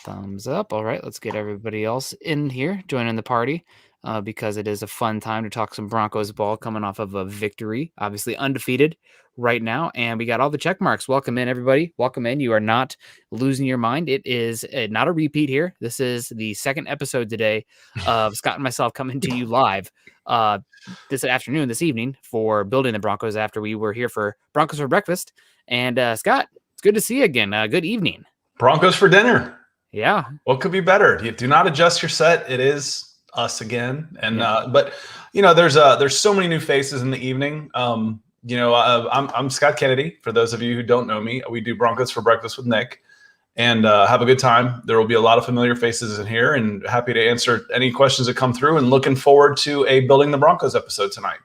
Thumbs up. All right, let's get everybody else in here, joining the party, because it is a fun time to talk some Broncos ball coming off of a victory, obviously undefeated right now. And we got all the check marks. Welcome in, everybody. Welcome in. You are not losing your mind. It is not a repeat here. This is the second episode today of Scott and myself coming to you live this afternoon, this evening for Building the Broncos after we were here for Broncos for breakfast. And Scott, it's good to see you again. Good evening. Broncos for dinner. Yeah. What could be better? You do not adjust your set. It is us again. And but there's so many new faces in the evening. I'm Scott Kennedy. For those of you who don't know me, we do Broncos for breakfast with Nick, and have a good time. There will be a lot of familiar faces in here, and happy to answer any questions that come through. And looking forward to a Building the Broncos episode tonight.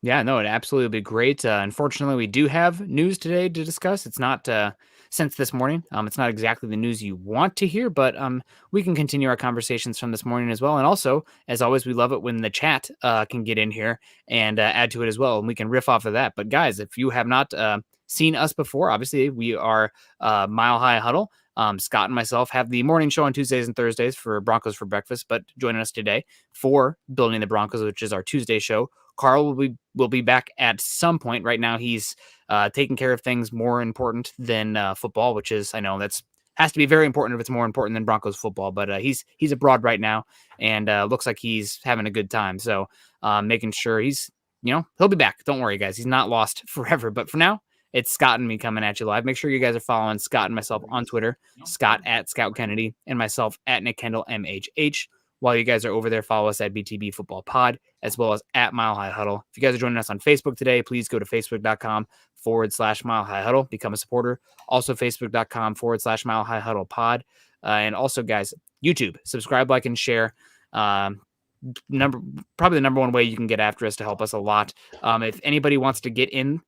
Yeah, no, it absolutely would be great. Unfortunately, we do have news today to discuss. It's not since this morning. It's not exactly the news you want to hear, but we can continue our conversations from this morning as well. And also, as always, we love it when the chat can get in here and add to it as well, and we can riff off of that. But guys, if you have not seen us before, obviously we are Mile High Huddle. Scott and myself have the morning show on Tuesdays and Thursdays for Broncos for breakfast, but joining us today for Building the Broncos, which is our Tuesday show, Carl will be back at some point. Right now, he's taking care of things more important than football, which is, I know has to be very important if it's more important than Broncos football. But he's abroad right now, and looks like he's having a good time. So making sure he'll be back. Don't worry, guys. He's not lost forever. But for now, it's Scott and me coming at you live. Make sure you guys are following Scott and myself on Twitter, Scott at Scout Kennedy, and myself at Nick Kendell MHH. While you guys are over there, follow us at BTB Football Pod, as well as at Mile High Huddle. If you guys are joining us on Facebook today, please go to facebook.com/Mile High Huddle. Become a supporter. Also, facebook.com/Mile High Huddle Pod. And also, guys, YouTube. Subscribe, like, and share. Probably the number one way you can get after us to help us a lot. If anybody wants to get in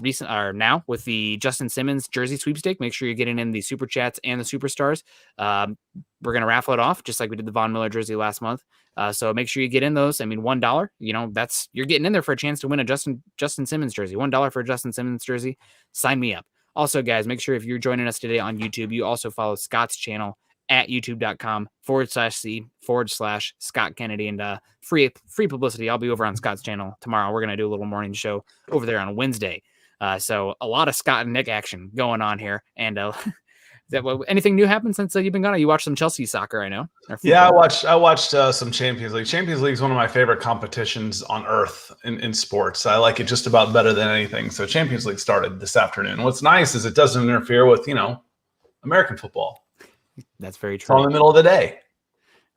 now with the Justin Simmons jersey sweepstake, make sure you're getting in the super chats and the superstars. We're going to raffle it off just like we did the Von Miller jersey last month. So make sure you get in those. I mean, $1, you're getting in there for a chance to win a Justin Simmons jersey. $1 for a Justin Simmons jersey. Sign me up. Also, guys, make sure if you're joining us today on YouTube, you also follow Scott's channel at youtube.com/C/Scott Kennedy, and free publicity. I'll be over on Scott's channel tomorrow. We're going to do a little morning show over there on Wednesday. So a lot of Scott and Nick action going on here. And anything new happened since you've been gone? You watched some Chelsea soccer, I know. Yeah, I watched some Champions League. Champions League is one of my favorite competitions on earth in sports. I like it just about better than anything. So Champions League started this afternoon. What's nice is it doesn't interfere with, American football. That's very true. It's in the middle of the day.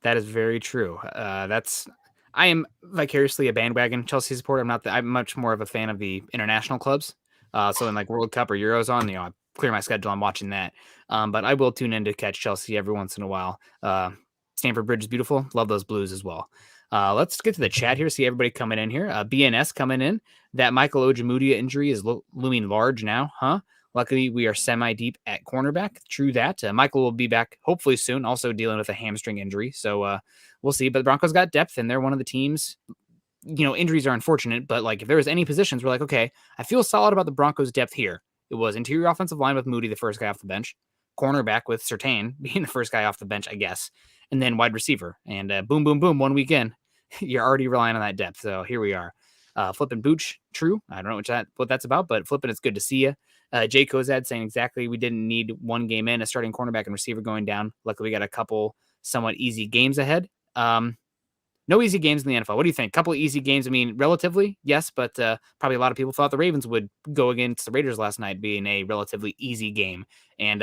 That is very true. I am vicariously a bandwagon Chelsea supporter. I'm much more of a fan of the international clubs. So when like World Cup or Euros on, I clear my schedule. I'm watching that. But I will tune in to catch Chelsea every once in a while. Stamford Bridge is beautiful. Love those Blues as well. Let's get to the chat here. See everybody coming in here. BNS coming in. That Michael Ojemudia injury is looming large now, huh? Luckily, we are semi-deep at cornerback. True that. Michael will be back hopefully soon, also dealing with a hamstring injury. So we'll see. But the Broncos got depth, and they're one of the teams. Injuries are unfortunate, but if there was any positions, we're like, okay, I feel solid about the Broncos' depth here. It was interior offensive line with Moody, the first guy off the bench. Cornerback with Surtain being the first guy off the bench, I guess. And then wide receiver. And boom, boom, boom, 1 weekend. You're already relying on that depth. So here we are. Flipping Booch, true. I don't know what that's about, but Flipping, it's good to see you. Jay Kozad saying exactly we didn't need one game in, a starting cornerback and receiver going down. Luckily, we got a couple somewhat easy games ahead. No easy games in the NFL. What do you think? Couple of easy games. I mean, relatively, yes, but probably a lot of people thought the Ravens would go against the Raiders last night being a relatively easy game. And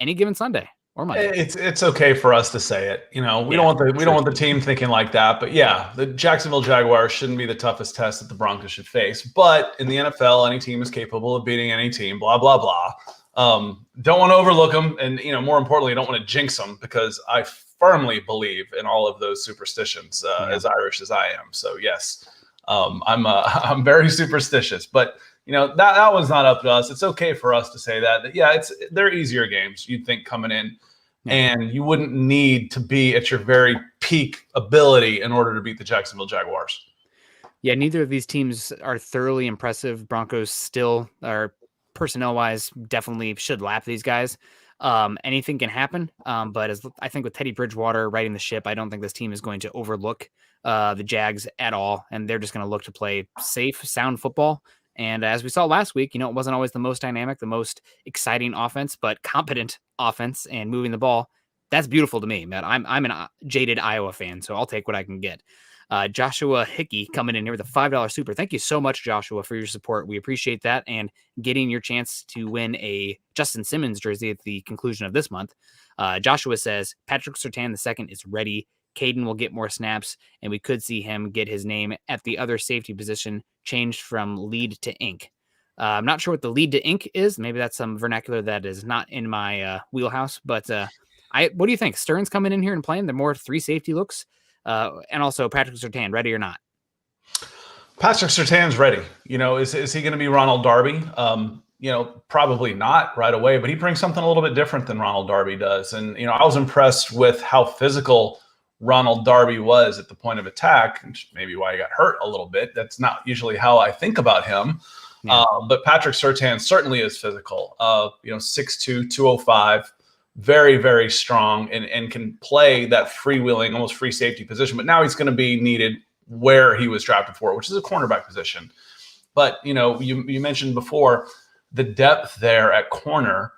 any given Sunday or Monday. It's okay for us to say it. We don't want the team thinking like that. But yeah, the Jacksonville Jaguars shouldn't be the toughest test that the Broncos should face. But in the NFL, any team is capable of beating any team. Blah blah blah. Don't want to overlook them, and more importantly, don't want to jinx them because I firmly believe in all of those superstitions. As Irish as I am, so yes, I'm very superstitious. But that one's not up to us. It's okay for us to say that. Yeah, they're easier games, you'd think, coming in. Yeah. And you wouldn't need to be at your very peak ability in order to beat the Jacksonville Jaguars. Yeah, neither of these teams are thoroughly impressive. Broncos still are, personnel-wise, definitely should lap these guys. Anything can happen. But I think with Teddy Bridgewater riding the ship, I don't think this team is going to overlook the Jags at all. And they're just going to look to play safe, sound football. And as we saw last week, it wasn't always the most dynamic, the most exciting offense, but competent offense and moving the ball. That's beautiful to me, man. I'm a jaded Iowa fan, so I'll take what I can get. Joshua Hickey coming in here with a $5 super. Thank you so much, Joshua, for your support. We appreciate that and getting your chance to win a Justin Simmons jersey at the conclusion of this month. Joshua says Patrick Surtain II is ready. Caden will get more snaps, and we could see him get his name at the other safety position changed from lead to ink. I'm not sure what the lead to ink is. Maybe that's some vernacular that is not in my wheelhouse. But what do you think? Stern's coming in here and playing the more 3 safety looks, and also Patrick Surtain, ready or not? Patrick Surtain's ready. Is he going to be Ronald Darby? Probably not right away, but he brings something a little bit different than Ronald Darby does. And I was impressed with how physical Ronald Darby was at the point of attack, which maybe why he got hurt a little bit. That's not usually how I think about him. Yeah. But Patrick Surtain certainly is physical. 6'2", 205, very, very strong, and can play that freewheeling, almost free safety position. But now he's going to be needed where he was drafted for, which is a cornerback position. But, you mentioned before the depth there at corner.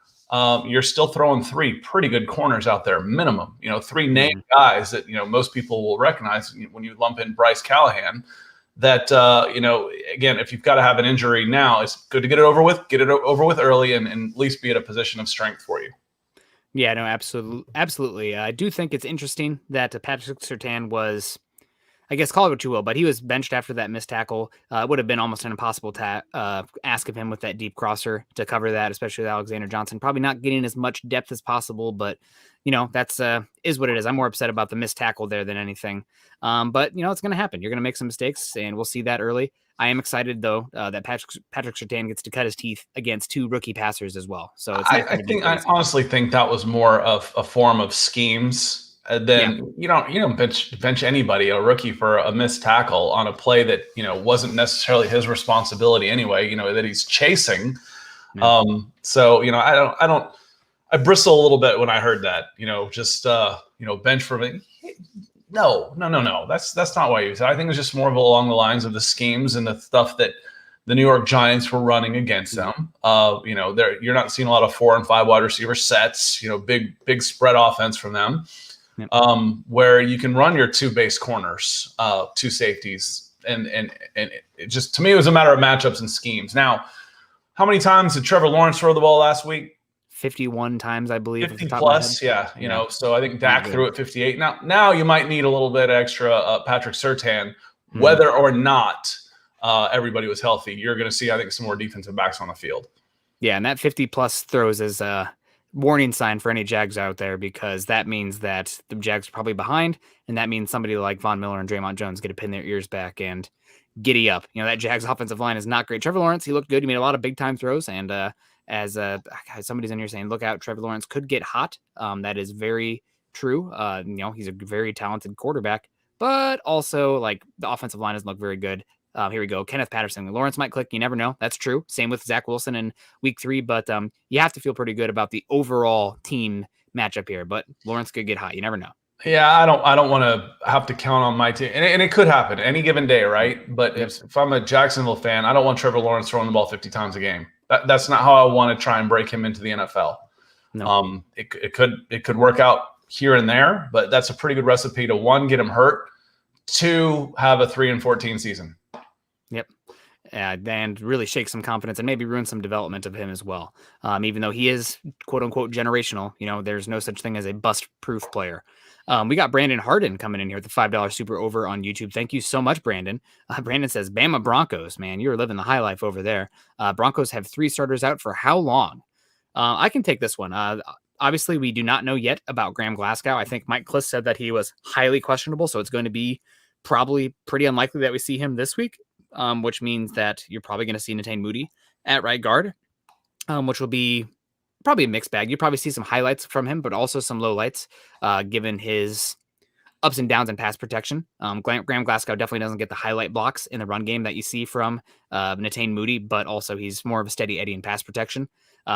You're still throwing 3 pretty good corners out there, minimum. 3 named guys that most people will recognize when you lump in Bryce Callahan. That again, if you've got to have an injury now, it's good to get it over with early, and at least be at a position of strength for you. Yeah, no, absolutely. I do think it's interesting that Patrick Surtain was, I guess, call it what you will, but he was benched after that missed tackle. It would have been almost an impossible ask of him with that deep crosser to cover that, especially with Alexander Johnson. Probably not getting as much depth as possible, but that's is what it is. I'm more upset about the missed tackle there than anything. But it's going to happen. You're going to make some mistakes, and we'll see that early. I am excited though that Patrick Surtain gets to cut his teeth against 2 rookie passers as well. So it's I honestly think that was more of a form of schemes. Then you don't bench anybody, a rookie, for a missed tackle on a play that wasn't necessarily his responsibility anyway. That he's chasing. Yeah. I bristle a little bit when I heard that. Bench for me. No. That's not why you said. I think it was just more of along the lines of the schemes and the stuff that the New York Giants were running against them. You're not seeing a lot of 4 and 5 wide receiver sets. Big spread offense from them. Yep. Where you can run your 2 base corners, 2 safeties, and it just, to me, it was a matter of matchups and schemes. Now, how many times did Trevor Lawrence throw the ball last week? 51 times, I believe. 50 plus, yeah. So I think Dak threw it 58. Now you might need a little bit extra Patrick Surtain, whether or not everybody was healthy. You're going to see, I think, some more defensive backs on the field. Yeah, and that 50 plus throws is warning sign for any Jags out there, because that means that the Jags are probably behind, and that means somebody like Von Miller and Draymond Jones get to pin their ears back and giddy up. That Jags offensive line is not great. Trevor Lawrence, he looked good. He made a lot of big time throws, and as somebody's in here saying, look out, Trevor Lawrence could get hot. That is very true. He's a very talented quarterback, but also like the offensive line doesn't look very good. Here we go. Kenneth Patterson. Lawrence might click. You never know. That's true. Same with Zach Wilson in week 3. But you have to feel pretty good about the overall team matchup here. But Lawrence could get hot. You never know. Yeah, I don't want to have to count on my team. And it could happen any given day, right? But if I'm a Jacksonville fan, I don't want Trevor Lawrence throwing the ball 50 times a game. That's not how I want to try and break him into the NFL. No. It could work out here and there, but that's a pretty good recipe to, 1, get him hurt, 2, have a 3-14 season. Yep. And really shake some confidence and maybe ruin some development of him as well. Even though he is quote unquote generational, there's no such thing as a bust proof player. We got Brandon Harden coming in here with the $5 super over on YouTube. Thank you so much, Brandon. Brandon says, Bama Broncos, man, you're living the high life over there. Broncos have 3 starters out for how long? I can take this one. Obviously, we do not know yet about Graham Glasgow. I think Mike Kliss said that he was highly questionable, so it's going to be probably pretty unlikely that we see him this week, which means that you're probably going to see Netane Moody at right guard, which will be probably a mixed bag. You probably see some highlights from him, but also some lowlights, given his ups and downs in pass protection. Graham Glasgow definitely doesn't get the highlight blocks in the run game that you see from Netane Moody, but also he's more of a steady Eddie in pass protection.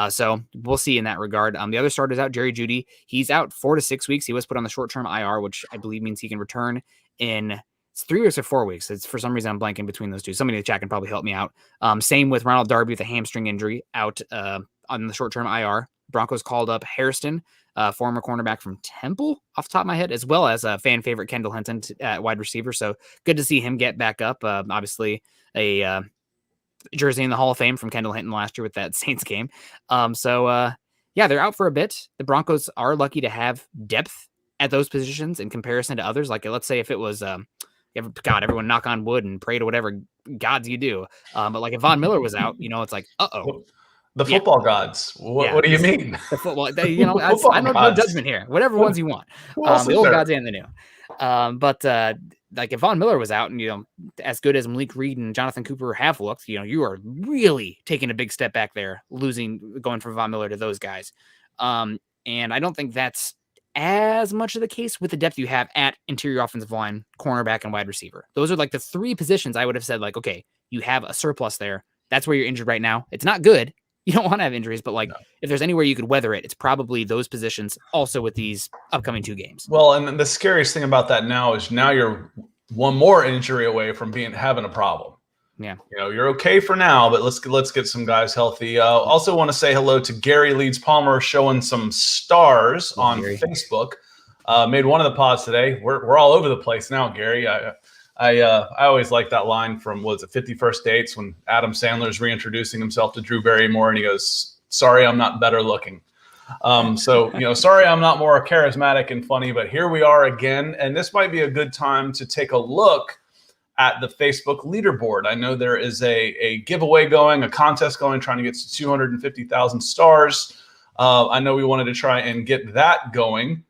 So we'll see in that regard. The other starters out, Jerry Jeudy, he's out 4 to 6 weeks. He was put on the short-term IR, which I believe means he can return in 3 weeks or 4 weeks. It's for some reason I'm blanking between those two. Somebody in the chat can probably help me out. Same with Ronald Darby with a hamstring injury out on the short-term IR. Broncos called up Hairston, former cornerback from Temple, off the top of my head, as well as a fan favorite Kendall Hinton at wide receiver. So good to see him get back up. Obviously, a jersey in the Hall of Fame from Kendall Hinton last year with that Saints game. Yeah, they're out for a bit. The Broncos are lucky to have depth at those positions in comparison to others. Like, let's say if it was, God, everyone knock on wood and pray to whatever gods you do. But like if Von Miller was out, it's like, uh-oh. The football gods. What do you mean? The football, I know no judgment here. Whatever ones you want. The old gods and the new. But like if Von Miller was out and, as good as Malik Reed and Jonathan Cooper have looked, you are really taking a big step back there, going from Von Miller to those guys. And I don't think that's as much of the case with the depth you have at interior offensive line, cornerback, and wide receiver. Those are like the 3 positions I would have said, like, okay, you have a surplus there. That's where you're injured right now. It's not good. You don't want to have injuries, but if there's anywhere you could weather it, it's probably those positions also with these upcoming 2 games. Well, and the scariest thing about that now is now you're one more injury away from having a problem. Yeah. You're okay for now, but let's get some guys healthy. Also want to say hello to Gary Leeds Palmer, showing some stars on Facebook. Made one of the pods today. We're all over the place now, Gary. I always like that line from, 51st Dates, when Adam Sandler's reintroducing himself to Drew Barrymore and he goes, "Sorry, I'm not better looking." Sorry, I'm not more charismatic and funny, but here we are again. And this might be a good time to take a look at the Facebook leaderboard. I know there is a giveaway going, a contest going, trying to get to 250,000 stars. I know we wanted to try and get that going.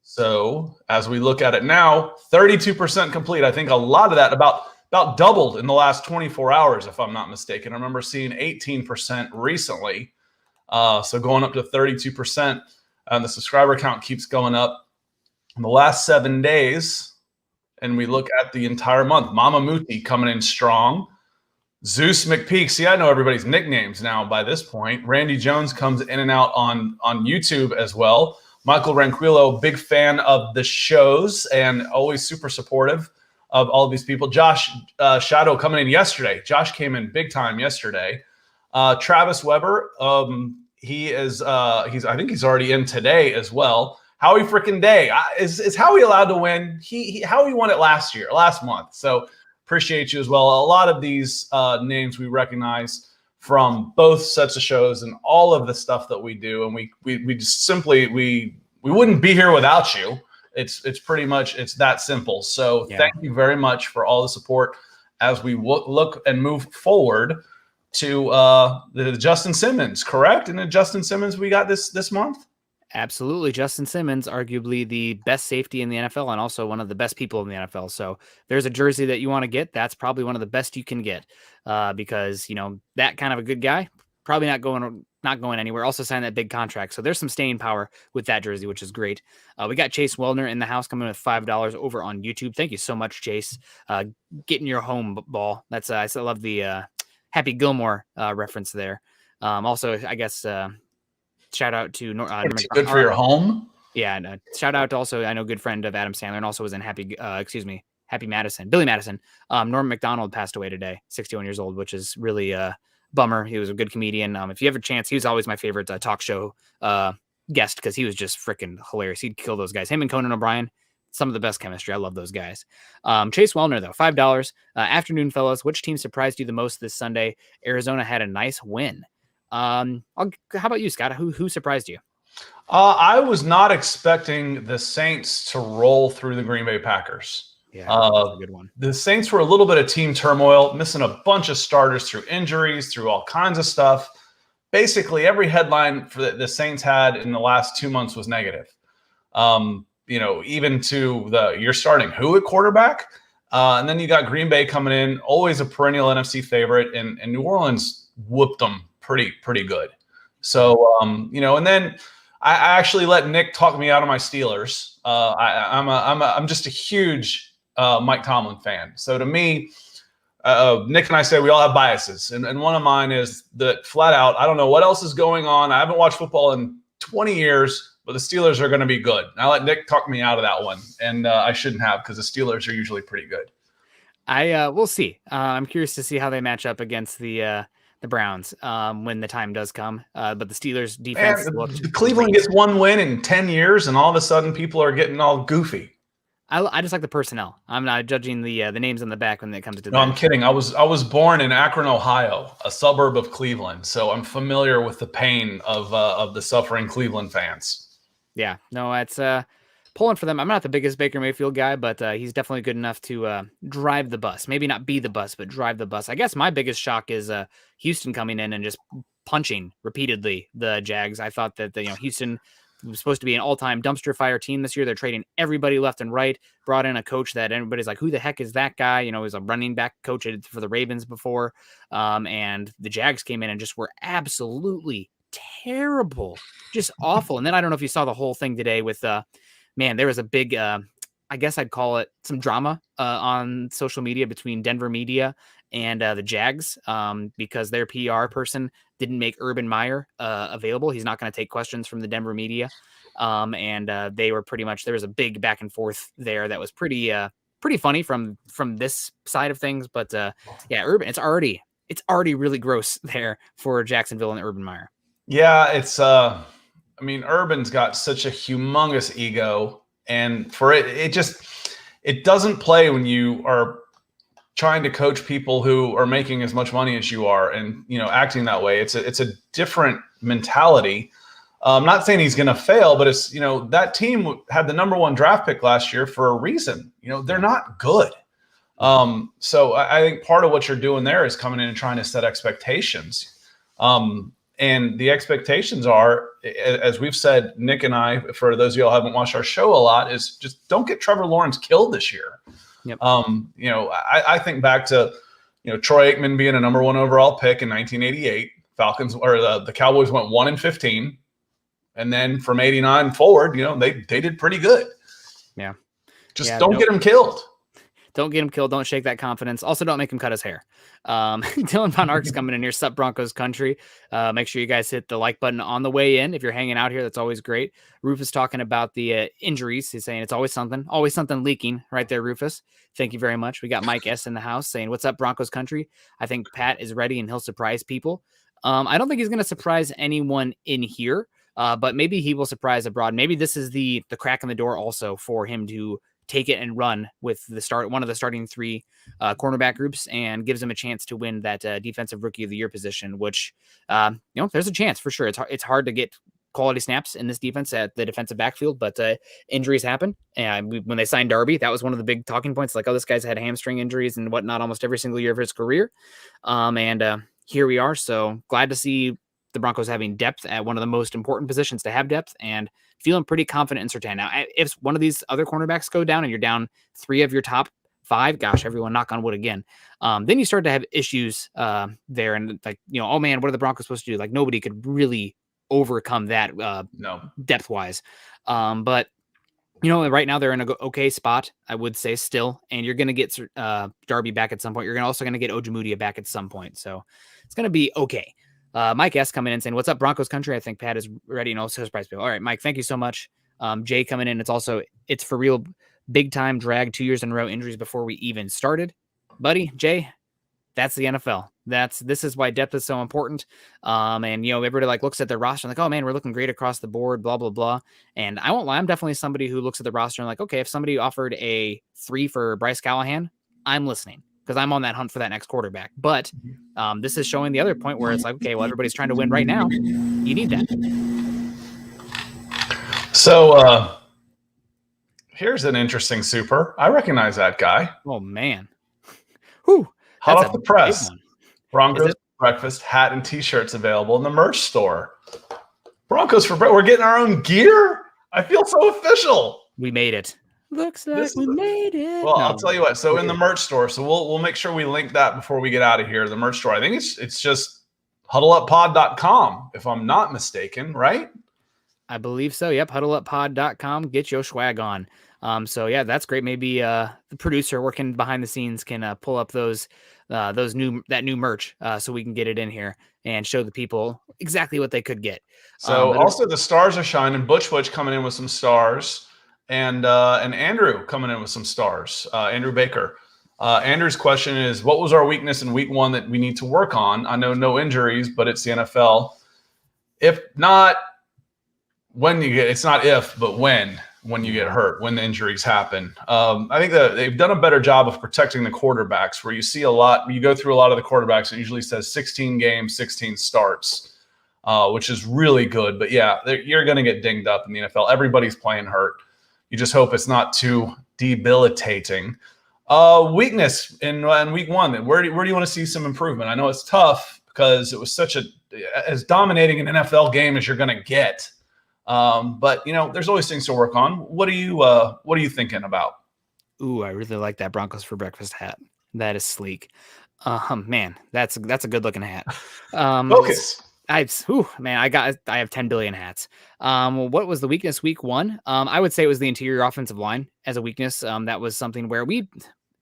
So as we look at it now, 32% complete. I think a lot of that about doubled in the last 24 hours, if I'm not mistaken. I remember seeing 18% recently. So going up to 32%. And the subscriber count keeps going up. In the last 7 days, and we look at the entire month, Mama Muti coming in strong. Zeus McPeak. See, I know everybody's nicknames now by this point. Randy Jones comes in and out on YouTube as well. Michael Ranquillo, big fan of the shows and always super supportive of all of these people. Josh Shadow coming in yesterday. Josh came in big time yesterday. Travis Weber, he is I think he's already in today as well. Howie freaking Day. Is Howie allowed to win? Howie won it last month. So appreciate you as well. A lot of these names we recognize from both sets of shows and all of the stuff that we do. And we just simply, we wouldn't be here without you. It's pretty much, it's that simple. So Thank you very much for all the support as we look and move forward to the Justin Simmons, correct? And then Justin Simmons we got this month? Absolutely. Justin Simmons, arguably the best safety in the NFL and also one of the best people in the NFL. So there's a jersey that you want to get. That's probably one of the best you can get because, that kind of a good guy, probably not going anywhere. Also signed that big contract. So there's some staying power with that jersey, which is great. We got Chase Wellner in the house coming with $5 over on YouTube. Thank you so much, Chase. Getting your home ball. That's I still love the Happy Gilmore reference there. Also, I guess shout out to good for your home. Yeah, and shout out to also, I know, good friend of Adam Sandler and also was in Happy Madison, Billy Madison. Norm Macdonald passed away today, 61 years old, which is really bummer. He was a good comedian. If you have a chance, he was always my favorite talk show guest because he was just freaking hilarious. He'd kill those guys. Him and Conan O'Brien, some of the best chemistry. I love those guys. Chase Wellner, though, $5. Afternoon, fellas. Which team surprised you the most this Sunday? Arizona had a nice win. How about you, Scott? Who surprised you? I was not expecting the Saints to roll through the Green Bay Packers. Yeah, that's a good one. The Saints were a little bit of team turmoil, missing a bunch of starters through injuries, through all kinds of stuff. Basically, every headline for the Saints had in the last 2 months was negative. Even to you're starting who at quarterback? And then you got Green Bay coming in, always a perennial NFC favorite, and New Orleans whooped them pretty good. So, and then I actually let Nick talk me out of my Steelers. I'm just a huge Mike Tomlin fan. So to me, Nick and I say we all have biases, and one of mine is that flat out, I don't know what else is going on. I haven't watched football in 20 years, but the Steelers are going to be good. And I let Nick talk me out of that one, and I shouldn't have, because the Steelers are usually pretty good. We'll see. I'm curious to see how they match up against the Browns when the time does come. But the Steelers defense the Cleveland gets one win in 10 years, and all of a sudden people are getting all goofy. I just like the personnel. I'm not judging the names on the back when it comes to. No, I'm kidding. I was born in Akron, Ohio, a suburb of Cleveland, so I'm familiar with the pain of the suffering Cleveland fans. Yeah, no, it's pulling for them. I'm not the biggest Baker Mayfield guy, but he's definitely good enough to drive the bus. Maybe not be the bus, but drive the bus. I guess my biggest shock is Houston coming in and just punching repeatedly the Jags. I thought that Houston was supposed to be an all-time dumpster fire team this year. They're trading everybody left and right. Brought in a coach that everybody's like, who the heck is that guy? He was a running back coach for the Ravens before. And the Jags came in and just were absolutely terrible, just awful. And then I don't know if you saw the whole thing today with there was a big, I guess I'd call it some drama on social media between Denver media and the Jags because their PR person didn't make Urban Meyer available. He's not going to take questions from the Denver media. And they were pretty much, there was a big back and forth there that was pretty funny from this side of things. But Urban, it's already really gross there for Jacksonville and Urban Meyer. Yeah, it's Urban's got such a humongous ego, and for it doesn't play when you are trying to coach people who are making as much money as you are, and acting that way. It's a different mentality. I'm not saying he's going to fail, but it's that team had the #1 draft pick last year for a reason. They're not good. So I think part of what you're doing there is coming in and trying to set expectations. And the expectations are, as we've said, Nick and I, for those of y'all who haven't watched our show a lot, is just don't get Trevor Lawrence killed this year. Yep. I think back to, Troy Aikman being a #1 overall pick in 1988. Falcons or the Cowboys went 1-15, and then from '89 forward, they did pretty good. Yeah. Don't get him killed. Don't get him killed. Don't shake that confidence. Also, don't make him cut his hair. Dylan Von Ark's coming in here. Sup Broncos country. Make sure you guys hit the like button on the way in. If you're hanging out here, that's always great. Rufus talking about the injuries. He's saying it's always something leaking right there, Rufus. Thank you very much. We got Mike S in the house saying, what's up, Broncos country? I think Pat is ready and he'll surprise people. I don't think he's going to surprise anyone in here, but maybe he will surprise abroad. Maybe this is the crack in the door also for him to take it and run with one of the starting 3 cornerback groups, and gives him a chance to win that defensive rookie of the year position, which, there's a chance for sure. It's hard to get quality snaps in this defense at the defensive backfield, but injuries happen. And when they signed Darby, that was one of the big talking points. Like, this guy's had hamstring injuries and whatnot almost every single year of his career. And here we are. So glad to see the Broncos having depth at one of the most important positions to have depth, and feeling pretty confident in Surtain. Now, if one of these other cornerbacks go down and you're down 3 of your top 5, gosh, everyone knock on wood again. Then you start to have issues there. And oh man, what are the Broncos supposed to do? Like, nobody could really overcome that depth wise. But right now they're in a okay spot, I would say still. And you're going to get Darby back at some point. You're also going to get Ojemudia back at some point. So it's going to be okay. Mike S coming in saying, what's up, Broncos country? I think Pat is ready and also surprise people. All right, Mike, thank you so much. Jay coming in. It's for real big time drag 2 years in a row injuries before we even started. Buddy, Jay, that's the NFL. This is why depth is so important. And everybody looks at their roster and oh man, we're looking great across the board, blah, blah, blah. And I won't lie, I'm definitely somebody who looks at the roster and okay, if somebody offered a 3 for Bryce Callahan, I'm listening, because I'm on that hunt for that next quarterback. But this is showing the other point where it's okay, well, everybody's trying to win right now. You need that. So here's an interesting super. I recognize that guy. Oh, man. Whew, hot off the press. Broncos breakfast, hat, and T-shirts available in the merch store. Broncos for breakfast. We're getting our own gear? I feel so official. We made it. Looks like we made it. Well, I'll tell you what. So in the merch store, so we'll make sure we link that before we get out of here. The merch store. I think it's just huddleuppod.com, if I'm not mistaken, right? I believe so. Yep. HuddleUpPod.com. Get your swag on. So yeah, that's great. Maybe the producer working behind the scenes can pull up that new merch so we can get it in here and show the people exactly what they could get. So also the stars are shining. Butch coming in with some stars, and Andrew coming in with some stars. Andrew Baker. Andrew's question is, what was our weakness in week 1 that we need to work on? I know no injuries, but it's the NFL. If not, it's not if, but when you get hurt, when the injuries happen. I think that they've done a better job of protecting the quarterbacks, where you see a lot, you go through a lot of the quarterbacks, it usually says 16 games, 16 starts, which is really good. But yeah, you're going to get dinged up in the NFL. Everybody's playing hurt. You just hope it's not too debilitating. Weakness in week 1. Where do you want to see some improvement? I know it's tough because it was as dominating an NFL game as you're going to get. But there's always things to work on. What are you thinking about? Ooh, I really like that Broncos for breakfast hat. That is sleek. Man, that's a good looking hat. Focus. I have 10 billion hats. What was the weakness week 1? I would say it was the interior offensive line as a weakness. That was something where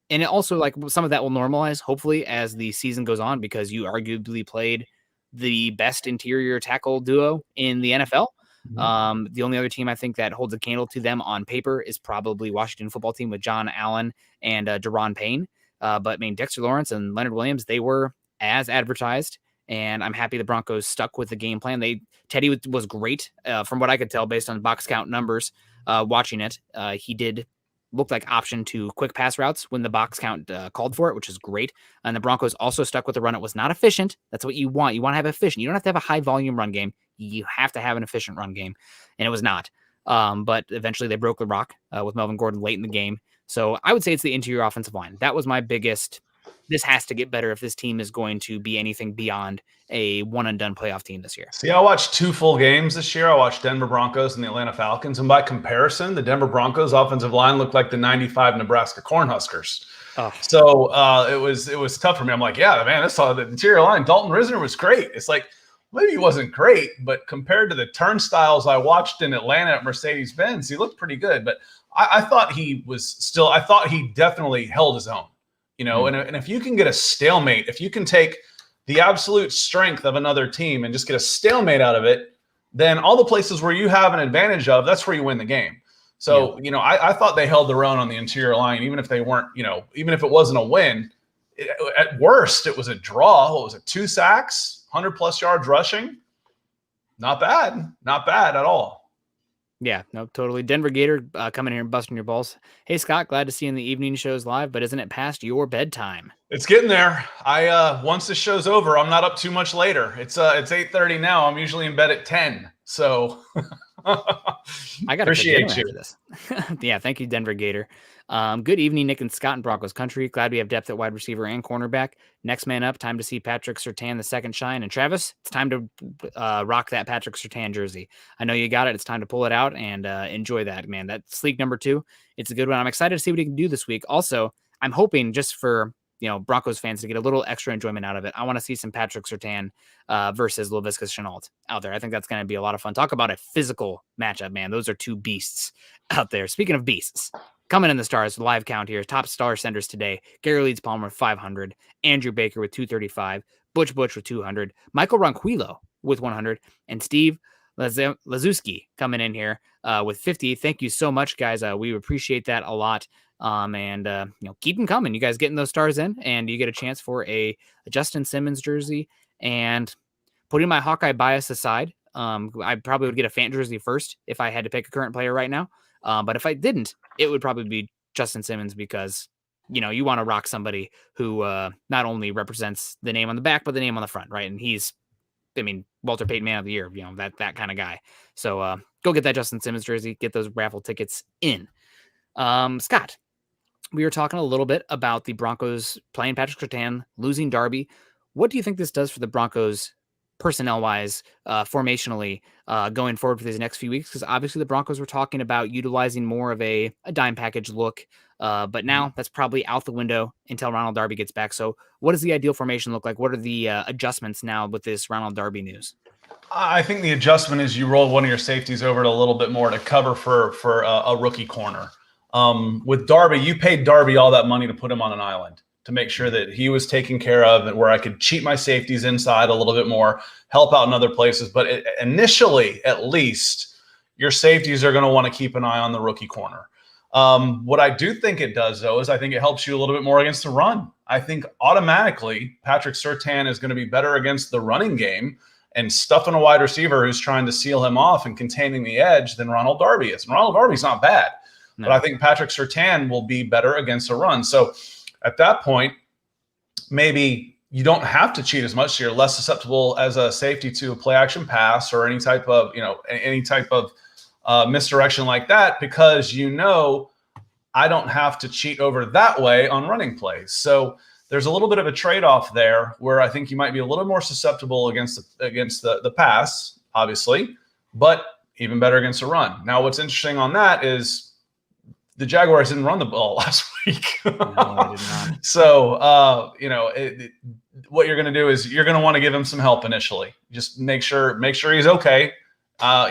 and it also, like, some of that will normalize hopefully as the season goes on, because you arguably played the best interior tackle duo in the NFL. Mm-hmm. The only other team I think that holds a candle to them on paper is probably Washington football team with John Allen and Daron Payne. But I mean, Dexter Lawrence and Leonard Williams, they were as advertised, and I'm happy the Broncos stuck with the game plan. Teddy was great from what I could tell based on box count numbers. Watching it, he did look like option to quick pass routes when the box count called for it, which is great. And the Broncos also stuck with the run. It was not efficient. That's what you want. You want to have efficient. You don't have to have a high volume run game. You have to have an efficient run game, and it was not. But eventually they broke the rock with Melvin Gordon late in the game. So I would say it's the interior offensive line. That was my biggest. This has to get better if this team is going to be anything beyond a one and done playoff team this year. See, I watched 2 full games this year. I watched Denver Broncos and the Atlanta Falcons. And by comparison, the Denver Broncos offensive line looked like the 95 Nebraska Cornhuskers. Oh. So it was tough for me. I'm like, yeah, man, the interior line. Dalton Risner was great. It's like, maybe he wasn't great, but compared to the turnstiles I watched in Atlanta at Mercedes-Benz, he looked pretty good. But I thought he definitely held his own. And if you can get a stalemate, if you can take the absolute strength of another team and just get a stalemate out of it, then all the places where you have an advantage of, that's where you win the game. So, I thought they held their own on the interior line, even if they weren't, even if it wasn't a win. At worst, it was a draw. What was it? 2 sacks, 100+ yards rushing. Not bad. Not bad at all. Yeah, no, totally. Denver Gator coming here and busting your balls. Hey, Scott, glad to see you in the evening shows live, but isn't it past your bedtime? It's getting there. Once this show's over, I'm not up too much later. It's 8:30 now. I'm usually in bed at 10. So I got to appreciate you after this. Yeah, thank you, Denver Gator. Good evening, Nick and Scott in Broncos country. Glad we have depth at wide receiver and cornerback. Next man up, time to see Patrick Surtain the second shine. And Travis, it's time to rock that Patrick Surtain jersey. I know you got it. It's time to pull it out and enjoy that, man. That sleek number 2, it's a good one. I'm excited to see what he can do this week. Also, I'm hoping just for Broncos fans to get a little extra enjoyment out of it. I want to see some Patrick Surtain versus Laviska Shenault out there. I think that's going to be a lot of fun. Talk about a physical matchup, man. Those are 2 beasts out there. Speaking of beasts, coming in the stars, live count here. Top star senders today. Gary Leeds Palmer with 500. Andrew Baker with 235. Butch with 200. Michael Ronquillo with 100. And Steve Lazuski coming in here with 50. Thank you so much, guys. We appreciate that a lot. And keep them coming. You guys getting those stars in, and you get a chance for a Justin Simmons jersey. And putting my Hawkeye bias aside, I probably would get a Fant jersey first if I had to pick a current player right now. But if I didn't, it would probably be Justin Simmons, because you want to rock somebody who not only represents the name on the back, but the name on the front, right? And he's, Walter Payton Man of the Year, that kind of guy. So go get that Justin Simmons jersey, get those raffle tickets in. Scott, we were talking a little bit about the Broncos playing Patrick Surtain, losing Darby. What do you think this does for the Broncos personnel-wise, formationally, going forward for these next few weeks? Because obviously the Broncos were talking about utilizing more of a dime package look, but now that's probably out the window until Ronald Darby gets back. So what does the ideal formation look like? What are the adjustments now with this Ronald Darby news? I think the adjustment is you roll one of your safeties over it a little bit more to cover for a rookie corner. With Darby, you paid Darby all that money to put him on an island to make sure that he was taken care of and where I could cheat my safeties inside a little bit more, help out in other places. But initially, at least, your safeties are going to want to keep an eye on the rookie corner. What I do think it does, though, is I think it helps you a little bit more against the run. I think automatically Patrick Surtain is going to be better against the running game and stuffing a wide receiver who's trying to seal him off and containing the edge than Ronald Darby is. And Ronald Darby's not bad, but I think Patrick Surtain will be better against a run. So at that point, maybe you don't have to cheat as much, so you're less susceptible as a safety to a play action pass or any type of misdirection like that, because I don't have to cheat over that way on running plays. So there's a little bit of a trade-off there where I think you might be a little more susceptible against the pass, obviously, but even better against a run. Now, what's interesting on that is the Jaguars didn't run the ball last week. No, they did not. So, what you're going to do is you're going to want to give him some help initially. Just make sure he's okay.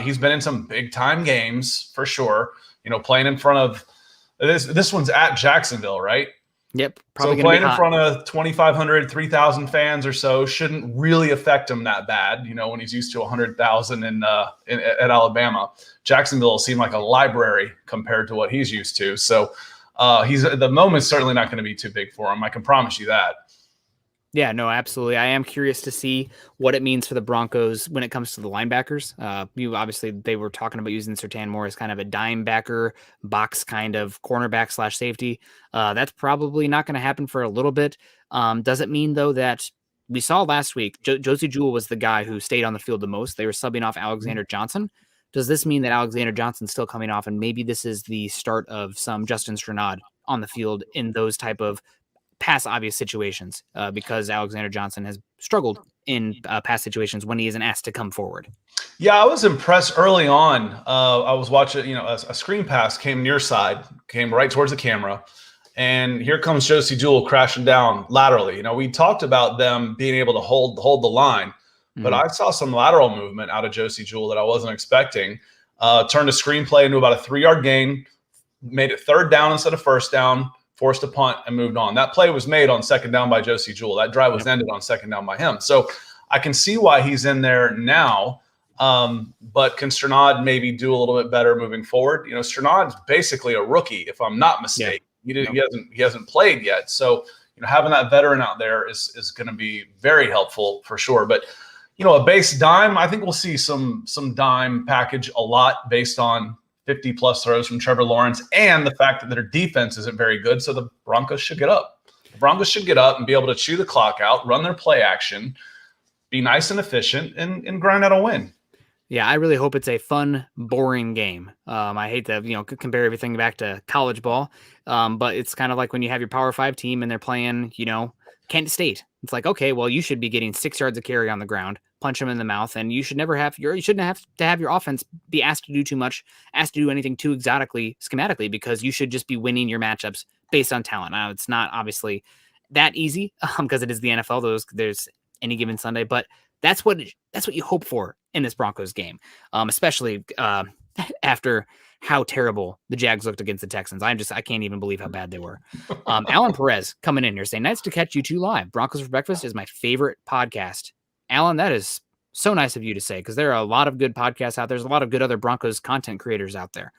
He's been in some big-time games for sure, playing in front of this one's at Jacksonville, right? Yep. Probably so playing in front of 2,500, 3,000 fans or so shouldn't really affect him that bad, when he's used to 100,000 at Alabama. Jacksonville seemed like a library compared to what he's used to. So the moment's certainly not going to be too big for him. I can promise you that. Yeah, no, absolutely. I am curious to see what it means for the Broncos when it comes to the linebackers. Obviously, they were talking about using Surtain more as kind of a dime backer, box kind of cornerback / safety. That's probably not going to happen for a little bit. Does it mean, though, that we saw last week, Josie Jewell was the guy who stayed on the field the most. They were subbing off Alexander Johnson. Does this mean that Alexander Johnson's still coming off, and maybe this is the start of some Justin Strnad on the field in those type of pass obvious situations, because Alexander Johnson has struggled in past situations when he isn't asked to come forward? Yeah, I was impressed early on. I was watching, a screen pass came near side, came right towards the camera, and here comes Josie Jewell crashing down laterally. We talked about them being able to hold the line, but I saw some lateral movement out of Josie Jewell that I wasn't expecting. Turned a screenplay into about a 3-yard gain, made it 3rd down instead of 1st down, forced a punt, and moved on. That play was made on 2nd down by Josie Jewell. That drive was ended on 2nd down by him. So I can see why he's in there now, but can Strnad maybe do a little bit better moving forward? Strnad's basically a rookie, if I'm not mistaken. Yeah. He hasn't played yet. So having that veteran out there is going to be very helpful for sure. But a base dime, I think we'll see some dime package a lot based on 50-plus throws from Trevor Lawrence and the fact that their defense isn't very good, so the Broncos should get up. The Broncos should get up and be able to chew the clock out, run their play action, be nice and efficient, and grind out a win. Yeah, I really hope it's a fun, boring game. I hate to compare everything back to college ball, but it's kind of like when you have your Power 5 team and they're playing, Kent State. It's like, okay, well, you should be getting 6 yards of carry on the ground, punch them in the mouth, and you shouldn't have to have your offense be asked to do too much, asked to do anything too schematically, because you should just be winning your matchups based on talent. Now, it's not obviously that easy because it is the NFL. There's any given Sunday, but that's what you hope for in this Broncos game, especially after how terrible the Jags looked against the Texans. I can't even believe how bad they were. Alan Perez coming in here saying, "Nice to catch you two live. Broncos for Breakfast is my favorite podcast." Alan, that is so nice of you to say, because there are a lot of good podcasts out there. There's a lot of good other Broncos content creators out there.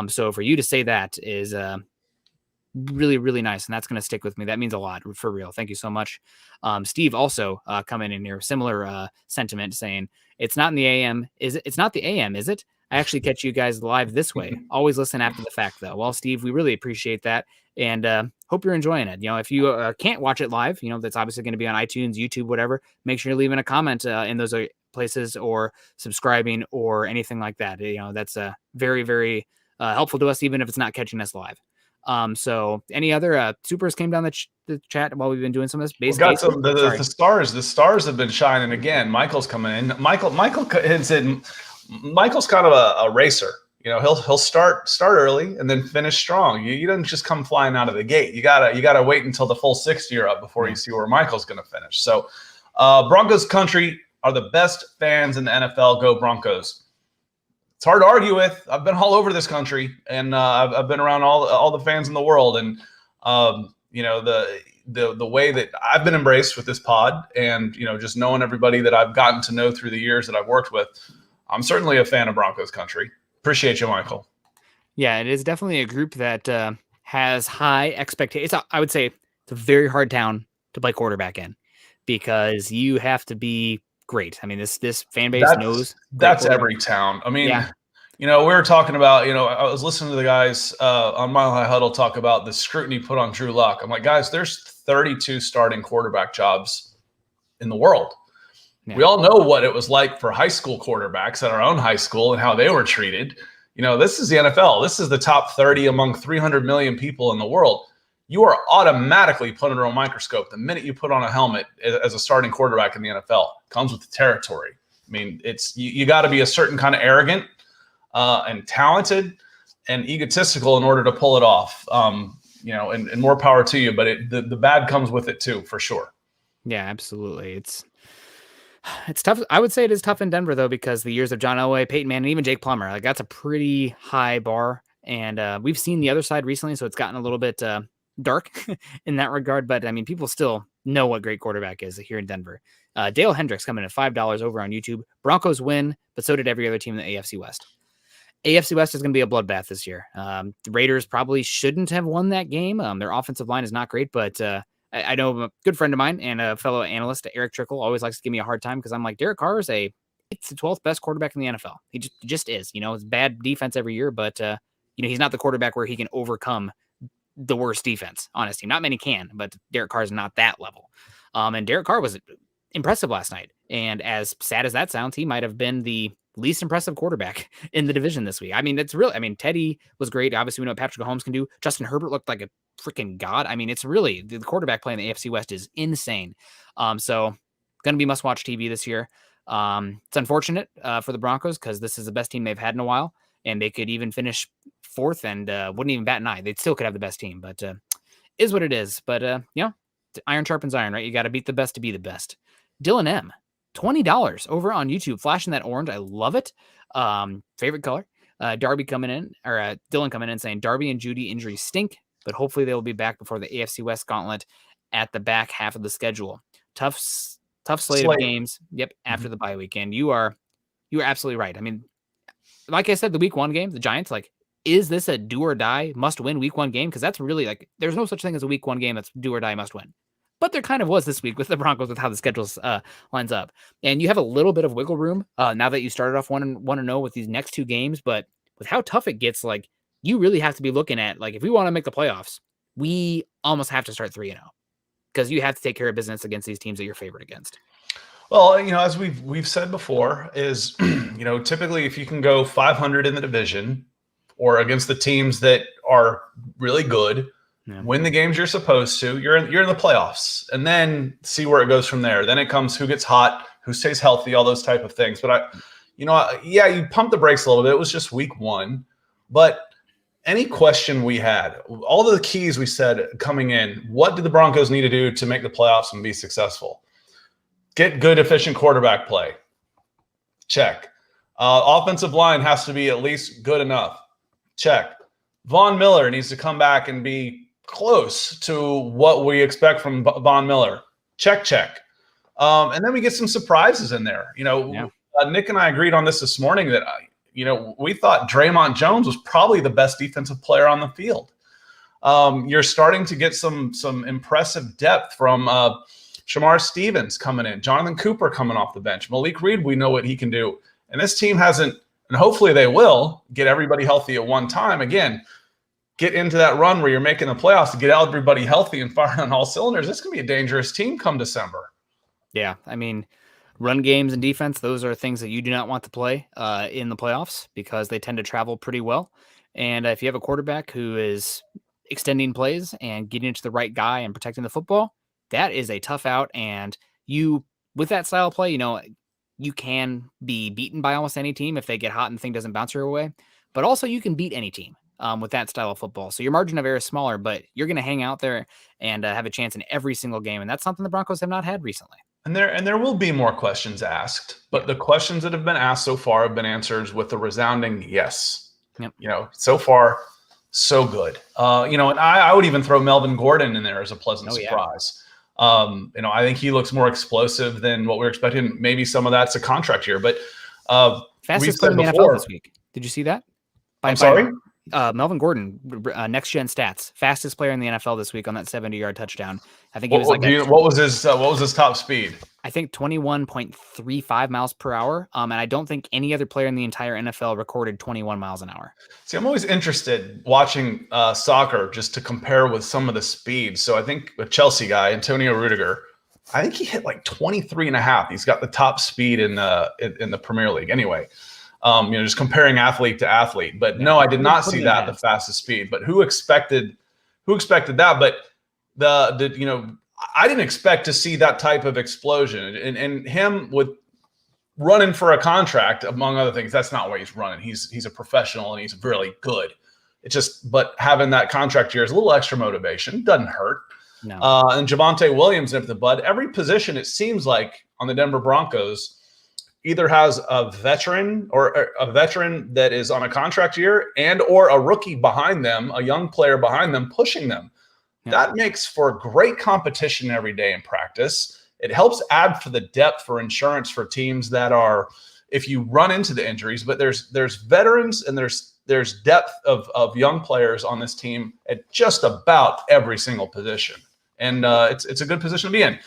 So for you to say that is really, really nice, and that's going to stick with me. That means a lot, for real. Thank you so much. Steve also coming in here, similar sentiment, saying, "It's not in the AM. It's not the AM, is it? I actually catch you guys live this way. Always listen after the fact, though." Well, Steve, we really appreciate that, and hope you're enjoying it. If you can't watch it live, that's obviously going to be on iTunes, YouTube, whatever. Make sure you're leaving a comment in those places, or subscribing, or anything like that. That's very, very helpful to us, even if it's not catching us live. So any other supers came down the chat while we've been doing some of this? We've got some the stars. The stars have been shining again. Michael's coming in. Michael had said Michael's kind of a racer. He'll start early and then finish strong. You don't just come flying out of the gate. You gotta wait until the full 60 are up before you see where Michael's going to finish. So Broncos country, are the best fans in the NFL. Go Broncos. It's hard to argue with. I've been all over this country, and I've been around all the fans in the world, and the way that I've been embraced with this pod, and just knowing everybody that I've gotten to know through the years that I've worked with, I'm certainly a fan of Broncos country. Appreciate you, Michael. Yeah, it is definitely a group that has high expectations. I would say it's a very hard town to play quarterback in because you have to be great. I mean, this fan base knows that's every town. I mean, yeah. We were talking about, I was listening to the guys on Mile High Huddle talk about the scrutiny put on Drew Luck. I'm like, guys, there's 32 starting quarterback jobs in the world. Yeah. We all know what it was like for high school quarterbacks at our own high school and how they were treated. This is the NFL. This is the top 30 among 300 million people in the world. You are automatically put under a microscope the minute you put on a helmet as a starting quarterback in the NFL. It comes with the territory. I mean, it's you got to be a certain kind of arrogant and talented and egotistical in order to pull it off. And more power to you. But the bad comes with it too, for sure. Yeah, absolutely. It's tough. I would say it is tough in Denver though, because the years of John Elway, Peyton Manning, and even Jake Plummer, like that's a pretty high bar. And we've seen the other side recently, so it's gotten a little bit dark in that regard. But I mean, people still know what great quarterback is here in Denver. Dale Hendricks coming in at $5 over on YouTube. Broncos win, but so did every other team in the AFC West. AFC West is going to be a bloodbath this year. The Raiders probably shouldn't have won that game. Their offensive line is not great, but I know a good friend of mine and a fellow analyst, Eric Trickle, always likes to give me a hard time because I'm like, Derek Carr is it's the 12th best quarterback in the NFL. He just is. It's bad defense every year, but he's not the quarterback where he can overcome the worst defense on his team. Not many can, but Derek Carr is not that level. And Derek Carr was impressive last night. And as sad as that sounds, he might have been the least impressive quarterback in the division this week. I mean, Teddy was great. Obviously, we know what Patrick Mahomes can do. Justin Herbert looked like a freaking god. I mean, it's really the quarterback play in the AFC West is insane. So going to be must-watch TV this year. It's unfortunate for the Broncos because this is the best team they've had in a while, and they could even finish fourth and wouldn't even bat an eye. They still could have the best team, but is what it is. But iron sharpens iron, right? You got to beat the best to be the best. Dylan M. $20 over on YouTube, flashing that orange. I love it. Favorite color. Darby coming in, or Dylan coming in saying Darby and Judy injuries stink, but hopefully they will be back before the AFC West gauntlet at the back half of the schedule. Tough slate of games. Yep, after the bye weekend. You are absolutely right. I mean, like I said, the week 1 game, the Giants, like, is this a do or die must win week 1 game? Because that's really like there's no such thing as a week 1 game that's do or die must win. But there kind of was this week with the Broncos with how the schedule lines up. And you have a little bit of wiggle room now that you started off 1-0 with these next 2 games. But with how tough it gets, like you really have to be looking at, like, if we want to make the playoffs, we almost have to start 3-0 because you have to take care of business against these teams that you're favored against. Well, as we've said before is, typically if you can go 500 in the division or against the teams that are really good, win the games you're supposed to, you're in the playoffs, and then see where it goes from there. Then it comes who gets hot, who stays healthy, all those type of things. But you pump the brakes a little bit. It was just week 1, but any question we had, all the keys we said coming in, what do the Broncos need to do to make the playoffs and be successful? Get good, efficient quarterback play. Check. Offensive line has to be at least good enough. Check. Von Miller needs to come back and be close to what we expect from Von Miller. Check. And then we get some surprises in there. Nick and I agreed on this morning that, we thought Draymond Jones was probably the best defensive player on the field. You're starting to get some impressive depth from Shamar Stevens coming in, Jonathan Cooper coming off the bench, Malik Reed, we know what he can do. And this team hasn't, and hopefully they will, get everybody healthy at one time. Again, get into that run where you're making the playoffs to get everybody healthy and firing on all cylinders. This can be a dangerous team come December. Yeah, I mean, run games and defense, those are things that you do not want to play in the playoffs because they tend to travel pretty well. And if you have a quarterback who is extending plays and getting it to the right guy and protecting the football, that is a tough out. And with that style of play, you can be beaten by almost any team if they get hot and the thing doesn't bounce your way. But also you can beat any team with that style of football. So your margin of error is smaller, but you're going to hang out there and have a chance in every single game. And that's something the Broncos have not had recently. And there will be more questions asked, but the questions that have been asked so far have been answered with a resounding yes. Yep. So far, so good. And I would even throw Melvin Gordon in there as a pleasant surprise. I think he looks more explosive than what we were expecting. Maybe some of that's a contract year, but fastest player in the NFL this week. Did you see that? I'm sorry? Melvin Gordon, next gen stats, fastest player in the NFL this week on that 70-yard touchdown. I think he was what was his top speed? I think 21.35 miles per hour. And I don't think any other player in the entire NFL recorded 21 miles an hour. See, I'm always interested watching soccer just to compare with some of the speeds. So I think a Chelsea guy, Antonio Rudiger, I think he hit like 23 and a half. He's got the top speed in the Premier League. Anyway, just comparing athlete to athlete. But no, I did not see that the fastest speed. But who expected that? But I didn't expect to see that type of explosion and him with running for a contract, among other things. That's not why he's running. He's a professional and he's really good. But having that contract year is a little extra motivation. Doesn't hurt. No. And Javonte Williams nipped the bud. Every position, it seems like, on the Denver Broncos either has a veteran that is on a contract year or a rookie behind them, a young player behind them pushing them. Yeah. That makes for great competition every day in practice. It helps add for the depth for insurance for teams that are, if you run into the injuries, but there's veterans and there's depth of young players on this team at just about every single position. And it's a good position to be in.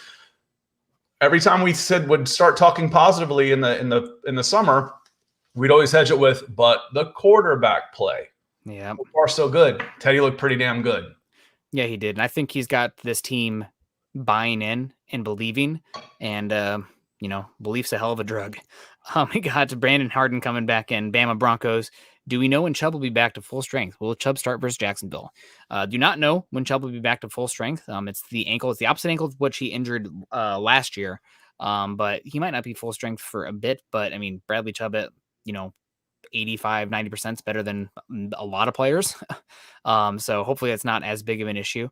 Every time we would start talking positively in the summer, we'd always hedge it with, but the quarterback play. Yeah. So far, so good. Teddy looked pretty damn good. Yeah, he did. And I think he's got this team buying in and believing, and belief's a hell of a drug. We got Brandon Harden coming back in. Bama Broncos. Do we know when Chubb will be back to full strength? Will Chubb start versus Jacksonville? Do not know when Chubb will be back to full strength. It's the ankle. It's the opposite ankle of which he injured last year. But he might not be full strength for a bit. But I mean, Bradley Chubb at 85, 90% is better than a lot of players. So hopefully that's not as big of an issue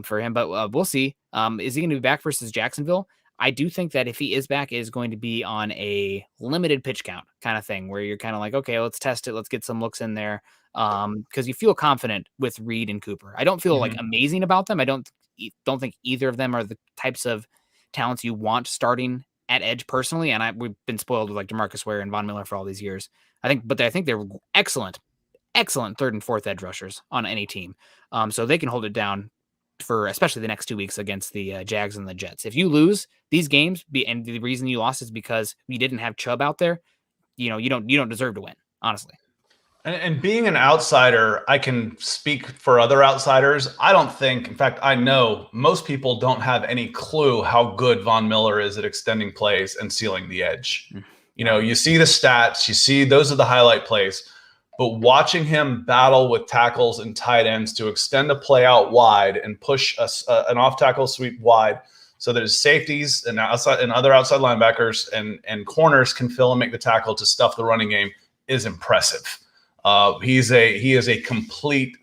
for him. But we'll see. Is he going to be back versus Jacksonville? I do think that if he is back, it is going to be on a limited pitch count kind of thing where you're kind of like, okay, let's test it. Let's get some looks in there. Because you feel confident with Reed and Cooper. I don't feel like amazing about them. I don't think either of them are the types of talents you want starting at edge personally. And we've been spoiled with like DeMarcus Ware and Von Miller for all these years. I think they're excellent third and fourth edge rushers on any team. So they can hold it down for especially the next 2 weeks against the Jags and the Jets. If you lose these games, and the reason you lost is because you didn't have Chubb out there, you don't deserve to win, honestly. And being an outsider, I can speak for other outsiders. I don't think, in fact, I know most people don't have any clue how good Von Miller is at extending plays and sealing the edge. You see the stats, you see those are the highlight plays. But watching him battle with tackles and tight ends to extend a play out wide and push an off-tackle sweep wide so that his safeties and other outside linebackers and corners can fill and make the tackle to stuff the running game is impressive. He is a complete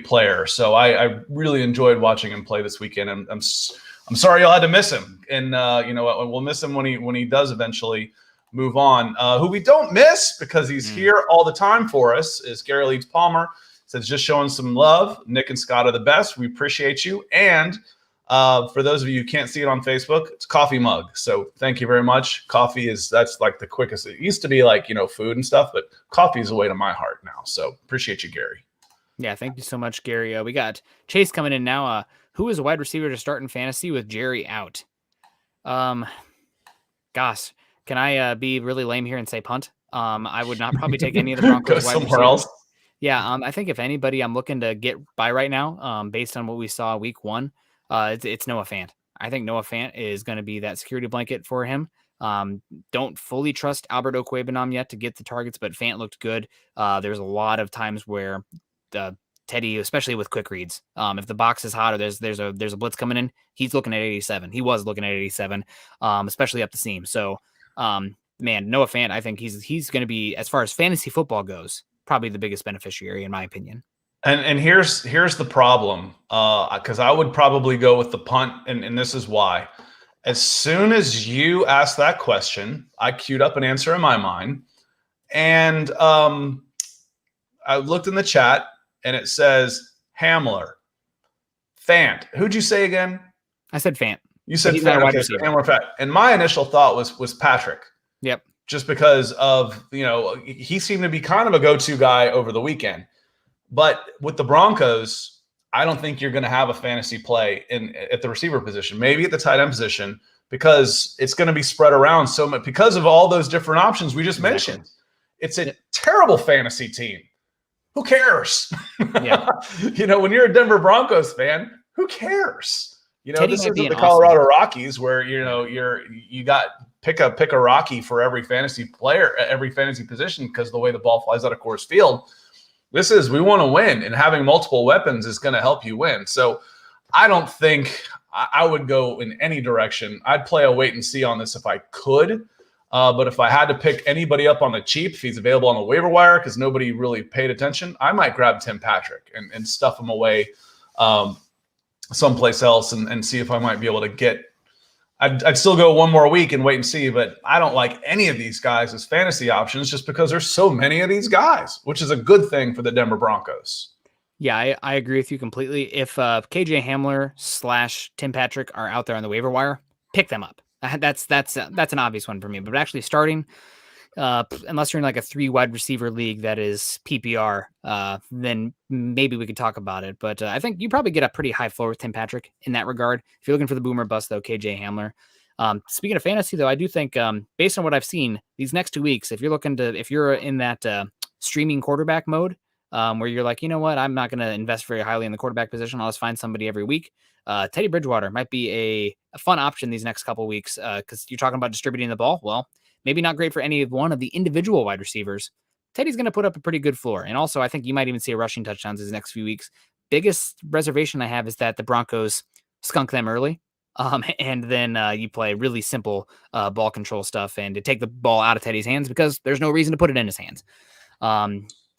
player. So I really enjoyed watching him play this weekend. I'm sorry y'all had to miss him, and we'll miss him when he does eventually move on. Who we don't miss because he's here all the time for us is Gary Leeds Palmer. Says just showing some love. Nick and Scott are the best. We appreciate you. And for those of you who can't see it on Facebook, it's a coffee mug. So thank you very much. That's like the quickest. It used to be like, food and stuff, but coffee is a way to my heart now. So appreciate you, Gary. Yeah, thank you so much, Gary. We got Chase coming in now. Who is a wide receiver to start in fantasy with Jerry out? Gosh. Can I be really lame here and say punt? I would not probably take any of the Broncos. Go somewhere else. Yeah, I think if anybody I'm looking to get by right now, based on what we saw week 1, it's Noah Fant. I think Noah Fant is going to be that security blanket for him. Don't fully trust Albert Okwuegbunam yet to get the targets, but Fant looked good. There's a lot of times where Teddy, especially with quick reads, if the box is hot or there's a blitz coming in, he's looking at 87. He was looking at 87, especially up the seam. So. Noah Fant, I think he's going to be, as far as fantasy football goes, probably the biggest beneficiary in my opinion. And here's the problem, because I would probably go with the punt, and this is why. As soon as you asked that question, I queued up an answer in my mind. And I looked in the chat, and it says Hamler. Fant. Who'd you say again? I said Fant. You said Fant. Okay, so Hamler, Fant. And my initial thought was Patrick. Yep. Just because of, he seemed to be kind of a go-to guy over the weekend. But with the Broncos, I don't think you're going to have a fantasy play at the receiver position, maybe at the tight end position, because it's going to be spread around so much because of all those different options we just mentioned. It's a terrible fantasy team. Who cares? Yeah. When you're a Denver Broncos fan, who cares? This isn't the Colorado Rockies where you got pick a Rocky for every fantasy player, every fantasy position because the way the ball flies out of Coors Field. This is, we want to win, and having multiple weapons is going to help you win. So I don't think I would go in any direction. I'd play a wait and see on this if I could. But if I had to pick anybody up on the cheap, if he's available on the waiver wire because nobody really paid attention, I might grab Tim Patrick and stuff him away someplace else and see if I might be able to get – I'd still go one more week and wait and see, but I don't like any of these guys as fantasy options just because there's so many of these guys, which is a good thing for the Denver Broncos. Yeah, I agree with you completely. If KJ Hamler / Tim Patrick are out there on the waiver wire, pick them up. That's an obvious one for me. But actually starting, unless you're in like a 3 wide receiver league that is PPR, then maybe we could talk about it. But I think you probably get a pretty high floor with Tim Patrick in that regard. If you're looking for the boomer bust, though, KJ Hamler. Speaking of fantasy, though, I do think based on what I've seen these next 2 weeks, if you're in that streaming quarterback mode, where you're like, you know what, I'm not going to invest very highly in the quarterback position. I'll just find somebody every week. Teddy Bridgewater might be a fun option these next couple of weeks because you're talking about distributing the ball. Well, maybe not great for any one of the individual wide receivers. Teddy's going to put up a pretty good floor. And also, I think you might even see a rushing touchdowns these next few weeks. Biggest reservation I have is that the Broncos skunk them early. And then you play really simple ball control stuff and to take the ball out of Teddy's hands because there's no reason to put it in his hands.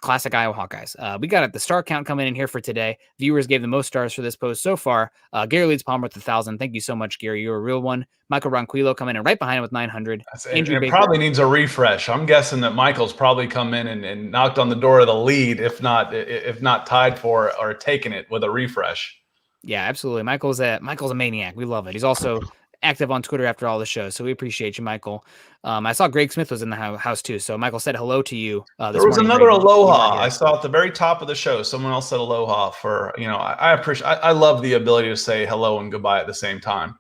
Classic Iowa Hawkeyes. We got the star count coming in here for today. Viewers gave the most stars for this post so far. Gary Leeds Palmer with 1,000. Thank you so much, Gary. You're a real one. Michael Ronquillo coming in right behind him with 900. Andrew Baker probably needs a refresh. I'm guessing that Michael's probably come in and knocked on the door of the lead, if not tied for or taken it with a refresh. Yeah, absolutely. Michael's a maniac. We love it. He's also active on Twitter after all the shows, so we appreciate you, Michael. I saw Greg Smith was in the house too, so Michael said hello to you. There was another aloha I saw at the very top of the show. Someone else said aloha for I appreciate. I love the ability to say hello and goodbye at the same time.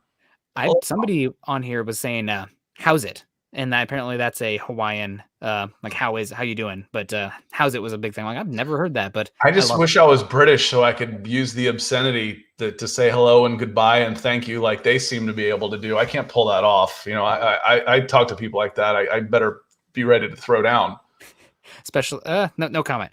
Somebody on here was saying how's it, and apparently that's a Hawaiian like how you doing, but how's it was a big thing. Like I've never heard that, but I just wish I was British so I could use the obscenity to say hello and goodbye and thank you like they seem to be able to do. I can't pull that off. I talk to people like that. I better be ready to throw down. Special, no comment.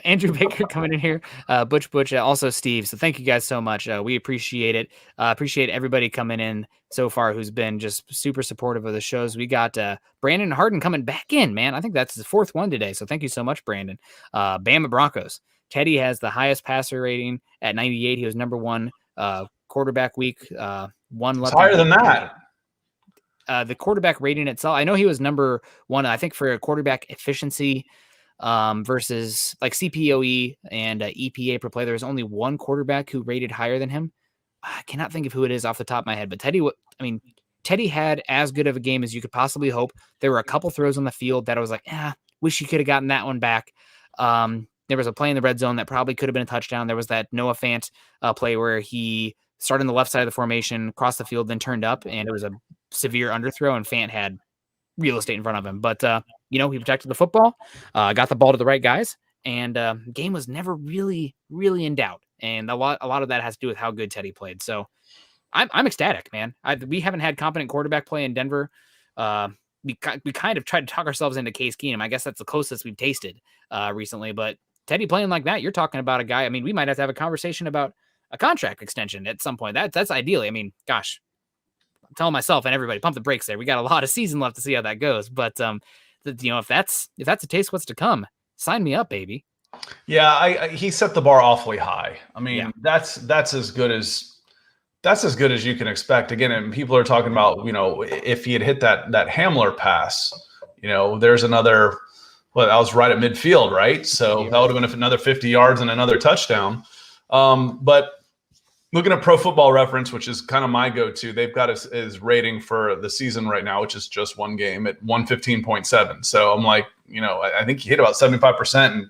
Andrew Baker coming in here, Butch, also Steve. So thank you guys so much. We appreciate it. Appreciate everybody coming in so far who's been just super supportive of the shows. We got Brandon Harden coming back in, man. I think that's his 4th one today. So thank you so much, Brandon. Bama Broncos. Teddy has the highest passer rating at 98. He was number 1 quarterback week. One left. Higher than that. The quarterback rating itself, I know he was number 1, I think, for a quarterback efficiency versus like CPOE and EPA per play. There was only 1 quarterback who rated higher than him. I cannot think of who it is off the top of my head, but Teddy had as good of a game as you could possibly hope. There were a couple throws on the field that I was like, wish he could have gotten that one back. There was a play in the red zone that probably could have been a touchdown. There was that Noah Fant play where he started on the left side of the formation, crossed the field, then turned up, and it was a severe underthrow, and Fant had real estate in front of him. But, he protected the football, got the ball to the right guys, and game was never really, really in doubt. And a lot of that has to do with how good Teddy played. So I'm ecstatic, man. We haven't had competent quarterback play in Denver. We kind of tried to talk ourselves into Case Keenum. I guess that's the closest we've tasted recently. But Teddy playing like that, you're talking about a guy. We might have to have a conversation about a contract extension at some point. That's ideally. Gosh, I'm telling myself and everybody, pump the brakes there. We got a lot of season left to see how that goes. But if that's a taste of what's to come, sign me up, baby. Yeah, he set the bar awfully high. That's as good as That's as good as you can expect. Again, and people are talking about, if he had hit that Hamler pass, there's another. Well, that was right at midfield, right? So that would have been another 50 yards and another touchdown. But looking at Pro Football Reference, which is kind of my go-to, they've got his rating for the season right now, which is just one game, at 115.7. So I'm like, I think he hit about 75% and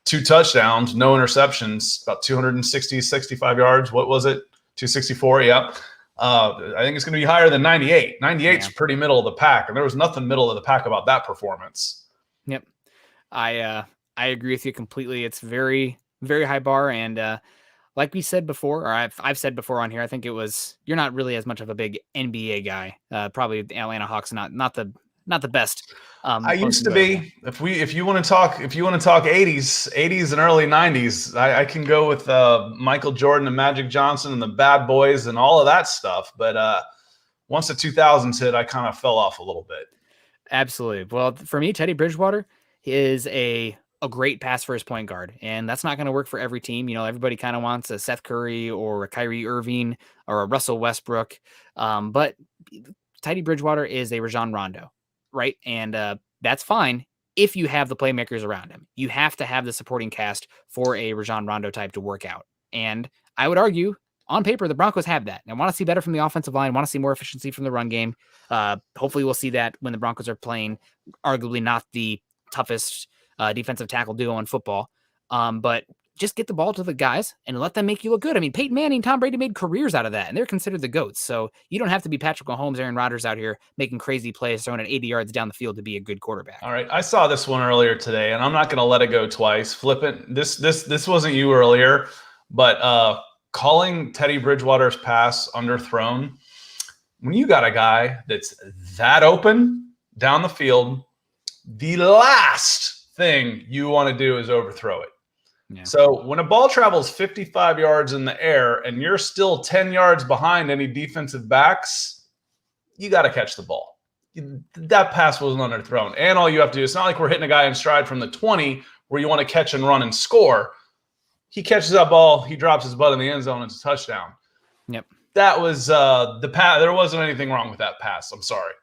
2 touchdowns, no interceptions, about 65 yards. What was it? 264. Yeah. I think it's going to be higher than 98. 98 is pretty middle of the pack, and there was nothing middle of the pack about that performance. Yep. I agree with you completely. It's very, very high bar. And like we said before, or I've said before on here, I think it was, you're not really as much of a big NBA guy. Probably the Atlanta Hawks, not the best. I used to be. If you want to talk 80s and early 90s, I can go with Michael Jordan and Magic Johnson and the Bad Boys and all of that stuff. But once the 2000s hit, I kind of fell off a little bit. Absolutely. Well, for me, Teddy Bridgewater is a great pass first point guard, and that's not going to work for every team. Everybody kind of wants a Seth Curry or a Kyrie Irving or a Russell Westbrook. But Teddy Bridgewater is a Rajon Rondo, right? And that's fine if you have the playmakers around him. You have to have the supporting cast for a Rajon Rondo type to work out. And I would argue, on paper, the Broncos have that. I want to see better from the offensive line, want to see more efficiency from the run game. Hopefully we'll see that when the Broncos are playing arguably not the toughest defensive tackle duo in football. But just get the ball to the guys and let them make you look good. I mean, Peyton Manning, Tom Brady made careers out of that, and they're considered the GOATs. So you don't have to be Patrick Mahomes, Aaron Rodgers out here making crazy plays, throwing it 80 yards down the field to be a good quarterback. All right. I saw this one earlier today, and I'm not going to let it go twice. Flip it. This wasn't you earlier, but calling Teddy Bridgewater's pass underthrown, when you got a guy that's that open down the field, the last thing you want to do is overthrow it. Yeah. So when a ball travels 55 yards in the air and you're still 10 yards behind any defensive backs, you got to catch the ball. That pass wasn't underthrown. And all you have to do, it's not like we're hitting a guy in stride from the 20 where you want to catch and run and score. He catches that ball, he drops his butt in the end zone, it's a touchdown. Yep. That was the pass. There wasn't anything wrong with that pass. I'm sorry.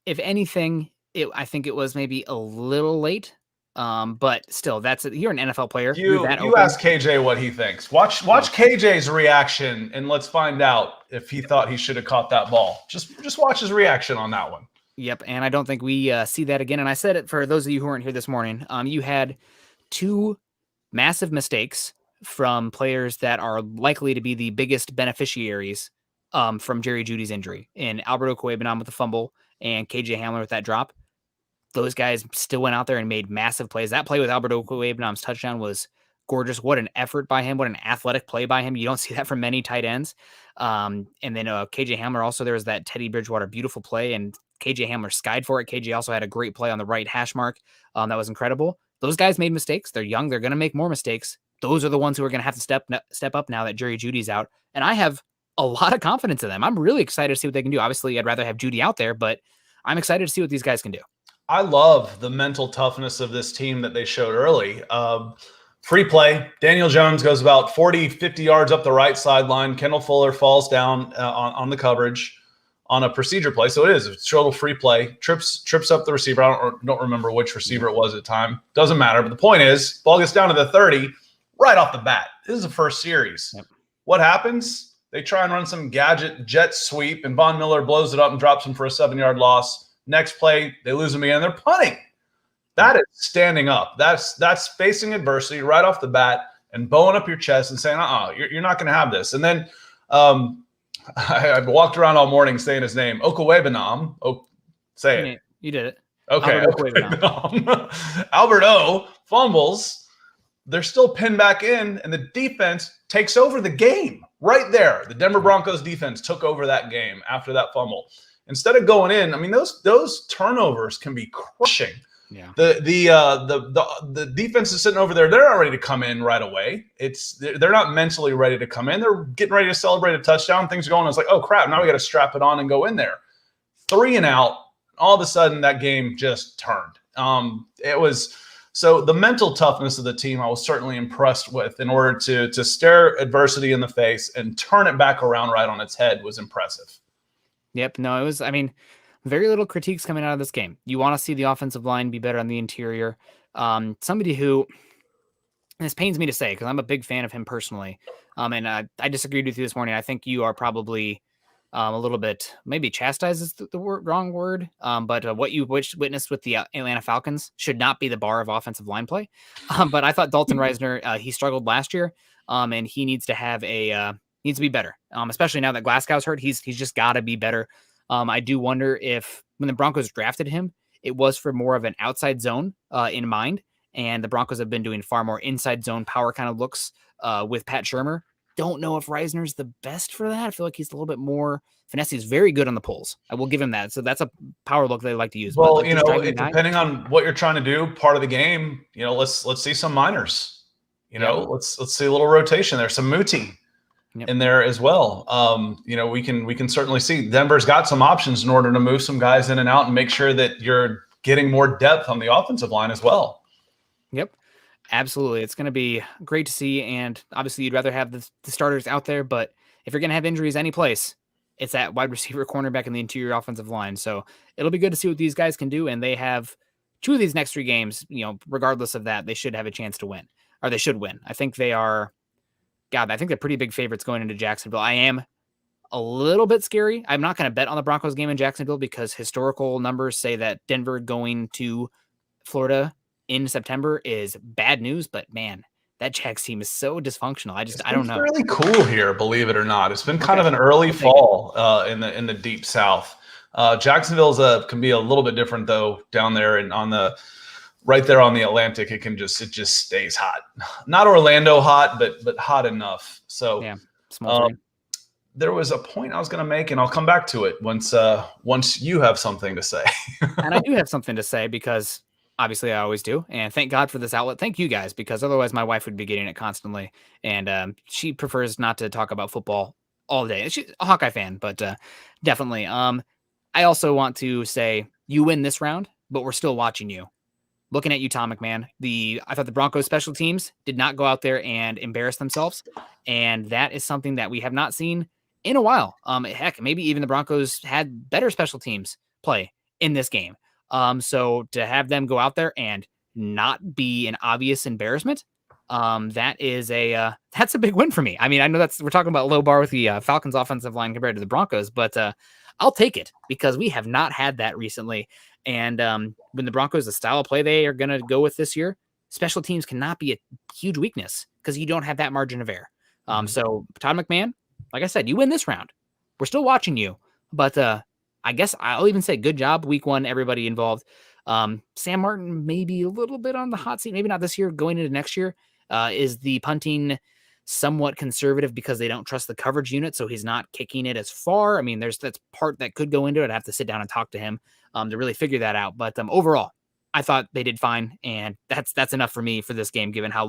If anything, I think it was maybe a little late. But still, you're an NFL player. You ask KJ what he thinks. Watch KJ's reaction, and let's find out if he thought he should have caught that ball. Just watch his reaction on that one. Yep, and I don't think we see that again. And I said it for those of you who weren't here this morning. You had 2 massive mistakes from players that are likely to be the biggest beneficiaries from Jerry Jeudy's injury, and Alberto Cuebanon with the fumble and KJ Hamler with that drop. Those guys still went out there and made massive plays. That play with Alberto Cuebanon's touchdown was gorgeous. What an effort by him. What an athletic play by him. You don't see that from many tight ends. And then KJ Hamler also, there was that Teddy Bridgewater beautiful play, and KJ Hamler skied for it. KJ also had a great play on the right hash mark. That was incredible. Those guys made mistakes. They're young. They're going to make more mistakes. Those are the ones who are going to have to step up now that Jerry Jeudy's out. And I have a lot of confidence in them. I'm really excited to see what they can do. Obviously, I'd rather have Jeudy out there, but I'm excited to see what these guys can do. I love the mental toughness of this team that they showed early. Free play. Daniel Jones goes about 40, 50 yards up the right sideline. Kendall Fuller falls down on the coverage on a procedure play. So it is a total free play. Trips up the receiver. I don't remember which receiver it was at the time. Doesn't matter. But the point is, ball gets down to the 30 right off the bat. This is the first series. Yep. What happens? They try and run some gadget jet sweep, and Von Miller blows it up and drops him for a 7-yard loss. Next play, they lose him again. They're punting. That is standing up. That's facing adversity right off the bat and bowing up your chest and saying, you're not going to have this. And then I've walked around all morning saying his name, Okuebanam. Say it. You did it. Okay. Alberto fumbles. They're still pinned back in, and the defense takes over the game right there. The Denver Broncos defense took over that game after that fumble. Instead of going in, I mean, those turnovers can be crushing. Yeah. The defense is sitting over there. They're not ready to come in right away. They're not mentally ready to come in. They're getting ready to celebrate a touchdown. Things are going. It's like, oh crap! Now we got to strap it on and go in there. 3 and out. All of a sudden, that game just turned. It was So the mental toughness of the team, I was certainly impressed with in order to stare adversity in the face and turn it back around right on its head was impressive. Yep. No, it was, I mean, very little critiques coming out of this game. You want to see the offensive line be better on the interior. Somebody who, and this pains me to say because I'm a big fan of him personally. And I disagreed with you this morning. I think you are probably a little bit, maybe chastised is the wrong word. But what you witnessed with the Atlanta Falcons should not be the bar of offensive line play. But I thought Dalton Reisner, he struggled last year, and he needs to have needs to be better. Especially now that Glasgow's hurt, he's just got to be better. I do wonder if when the Broncos drafted him, it was for more of an outside zone in mind. And the Broncos have been doing far more inside zone power kind of looks with Pat Shurmur. Don't know if Reisner's the best for that. I feel like he's a little bit more finesse. He's very good on the pulls. I will give him that. So that's a power look they like to use. Well, but like depending on what you're trying to do, part of the game, let's see some minors. Let's see a little rotation there. Some Muti in there as well. We can certainly see Denver's got some options in order to move some guys in and out and make sure that you're getting more depth on the offensive line as well. Yep, absolutely. It's going to be great to see. And obviously you'd rather have the starters out there, but if you're going to have injuries any place, it's at wide receiver, cornerback, and the interior offensive line. So it'll be good to see what these guys can do. And they have 2 of these next 3 games, regardless of that, they should have a chance to win, or they should win. I think I think they're pretty big favorites going into Jacksonville. I am a little bit scary. I'm not going to bet on the Broncos game in Jacksonville because historical numbers say that Denver going to Florida in September is bad news, but man, that Jags team is so dysfunctional. I don't know. It's really cool here, believe it or not. It's been kind of an early fall in the deep South. Jacksonville's can be a little bit different though down there and right there on the Atlantic. It just stays hot. Not Orlando hot, but hot enough. So yeah, small there was a point I was going to make, and I'll come back to it once you have something to say. And I do have something to say because obviously I always do. And thank God for this outlet. Thank you guys, because otherwise my wife would be getting it constantly. And she prefers not to talk about football all day. She's a Hawkeye fan, but definitely. I also want to say you win this round, but we're still watching you. Looking at you, Tom McMahon. I thought the Broncos special teams did not go out there and embarrass themselves. And that is something that we have not seen in a while. Heck, maybe even the Broncos had better special teams play in this game. So to have them go out there and not be an obvious embarrassment, that's a big win for me. I mean, I know we're talking about low bar with the Falcons offensive line compared to the Broncos, but I'll take it because we have not had that recently. And when the Broncos, the style of play they are going to go with this year, special teams cannot be a huge weakness because you don't have that margin of error. So Todd McMahon, like I said, you win this round. We're still watching you, but I guess I'll even say good job week 1, everybody involved. Sam Martin, maybe a little bit on the hot seat, maybe not this year, going into next year. Is the punting somewhat conservative because they don't trust the coverage unit, so he's not kicking it as far? I mean, that's part that could go into it. I'd have to sit down and talk to him to really figure that out. But overall, I thought they did fine, and that's enough for me for this game, given how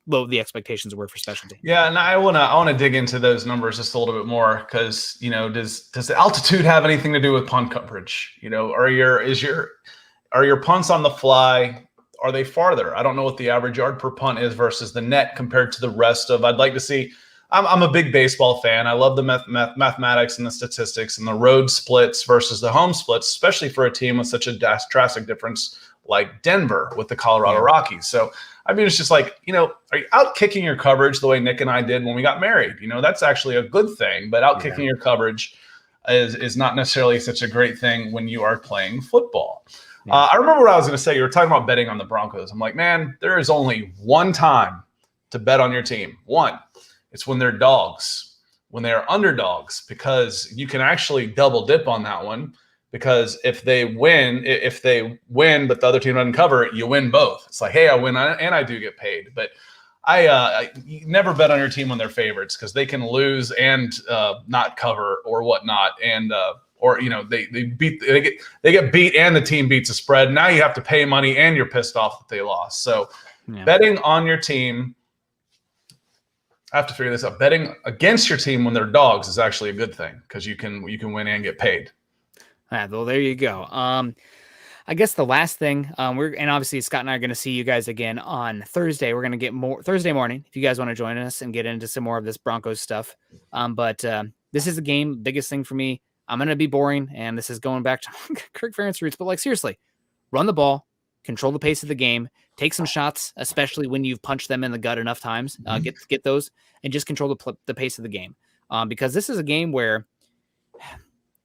low the expectations were for special teams. Yeah, and I wanna dig into those numbers just a little bit more because does the altitude have anything to do with punt coverage? Are your punts on the fly? Are they farther? I don't know what the average yard per punt is versus the net compared to the rest of. I'd like to see. I'm a big baseball fan. I love the mathematics and the statistics and the road splits versus the home splits, especially for a team with such a drastic difference like Denver with the Colorado Rockies. So I mean, it's just like, are you out kicking your coverage the way Nick and I did when we got married? That's actually a good thing, but out kicking your coverage is not necessarily such a great thing when you are playing football. Yeah. I remember what I was going to say. You were talking about betting on the Broncos. I'm like, man, there is only one time to bet on your team. One, it's when they're dogs, when they're underdogs, because you can actually double dip on that one. Because if they win, but the other team doesn't cover it, you win both. It's like, hey, I win and I do get paid. But I never bet on your team when they're favorites because they can lose and not cover or whatnot, and they get beat and the team beats the spread. Now you have to pay money and you're pissed off that they lost. So betting on your team, I have to figure this out. Betting against your team when they're dogs is actually a good thing because you can win and get paid. Well, there you go. I guess the last thing, and obviously Scott and I are going to see you guys again on Thursday. We're going to get more Thursday morning if you guys want to join us and get into some more of this Broncos stuff. But this is the game, biggest thing for me. I'm going to be boring, and this is going back to Kirk Ferentz roots, but like seriously, run the ball, control the pace of the game, take some shots, especially when you've punched them in the gut enough times. Get those, and just control the pace of the game. Because this is a game where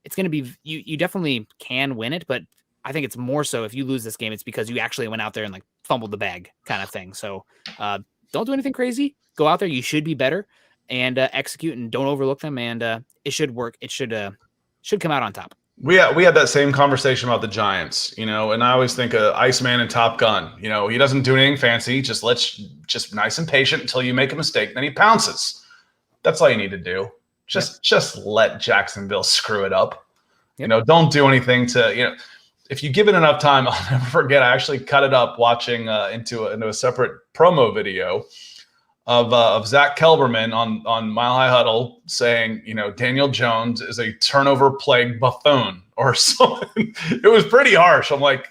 it's going to be you definitely can win it, but I think it's more so if you lose this game, it's because you actually went out there and like fumbled the bag kind of thing. So don't do anything crazy. Go out there. You should be better and execute, and don't overlook them. And it should work. It should come out on top. We had that same conversation about the Giants, and I always think of Iceman and Top Gun. He doesn't do anything fancy. Just nice and patient until you make a mistake. Then he pounces. That's all you need to do. Just let Jacksonville screw it up. Yep. Don't do anything to if you give it enough time. I'll never forget. I actually cut it up watching into a separate promo video of Zach Kelberman on Mile High Huddle saying, Daniel Jones is a turnover-plagued buffoon or something. It was pretty harsh. I'm like,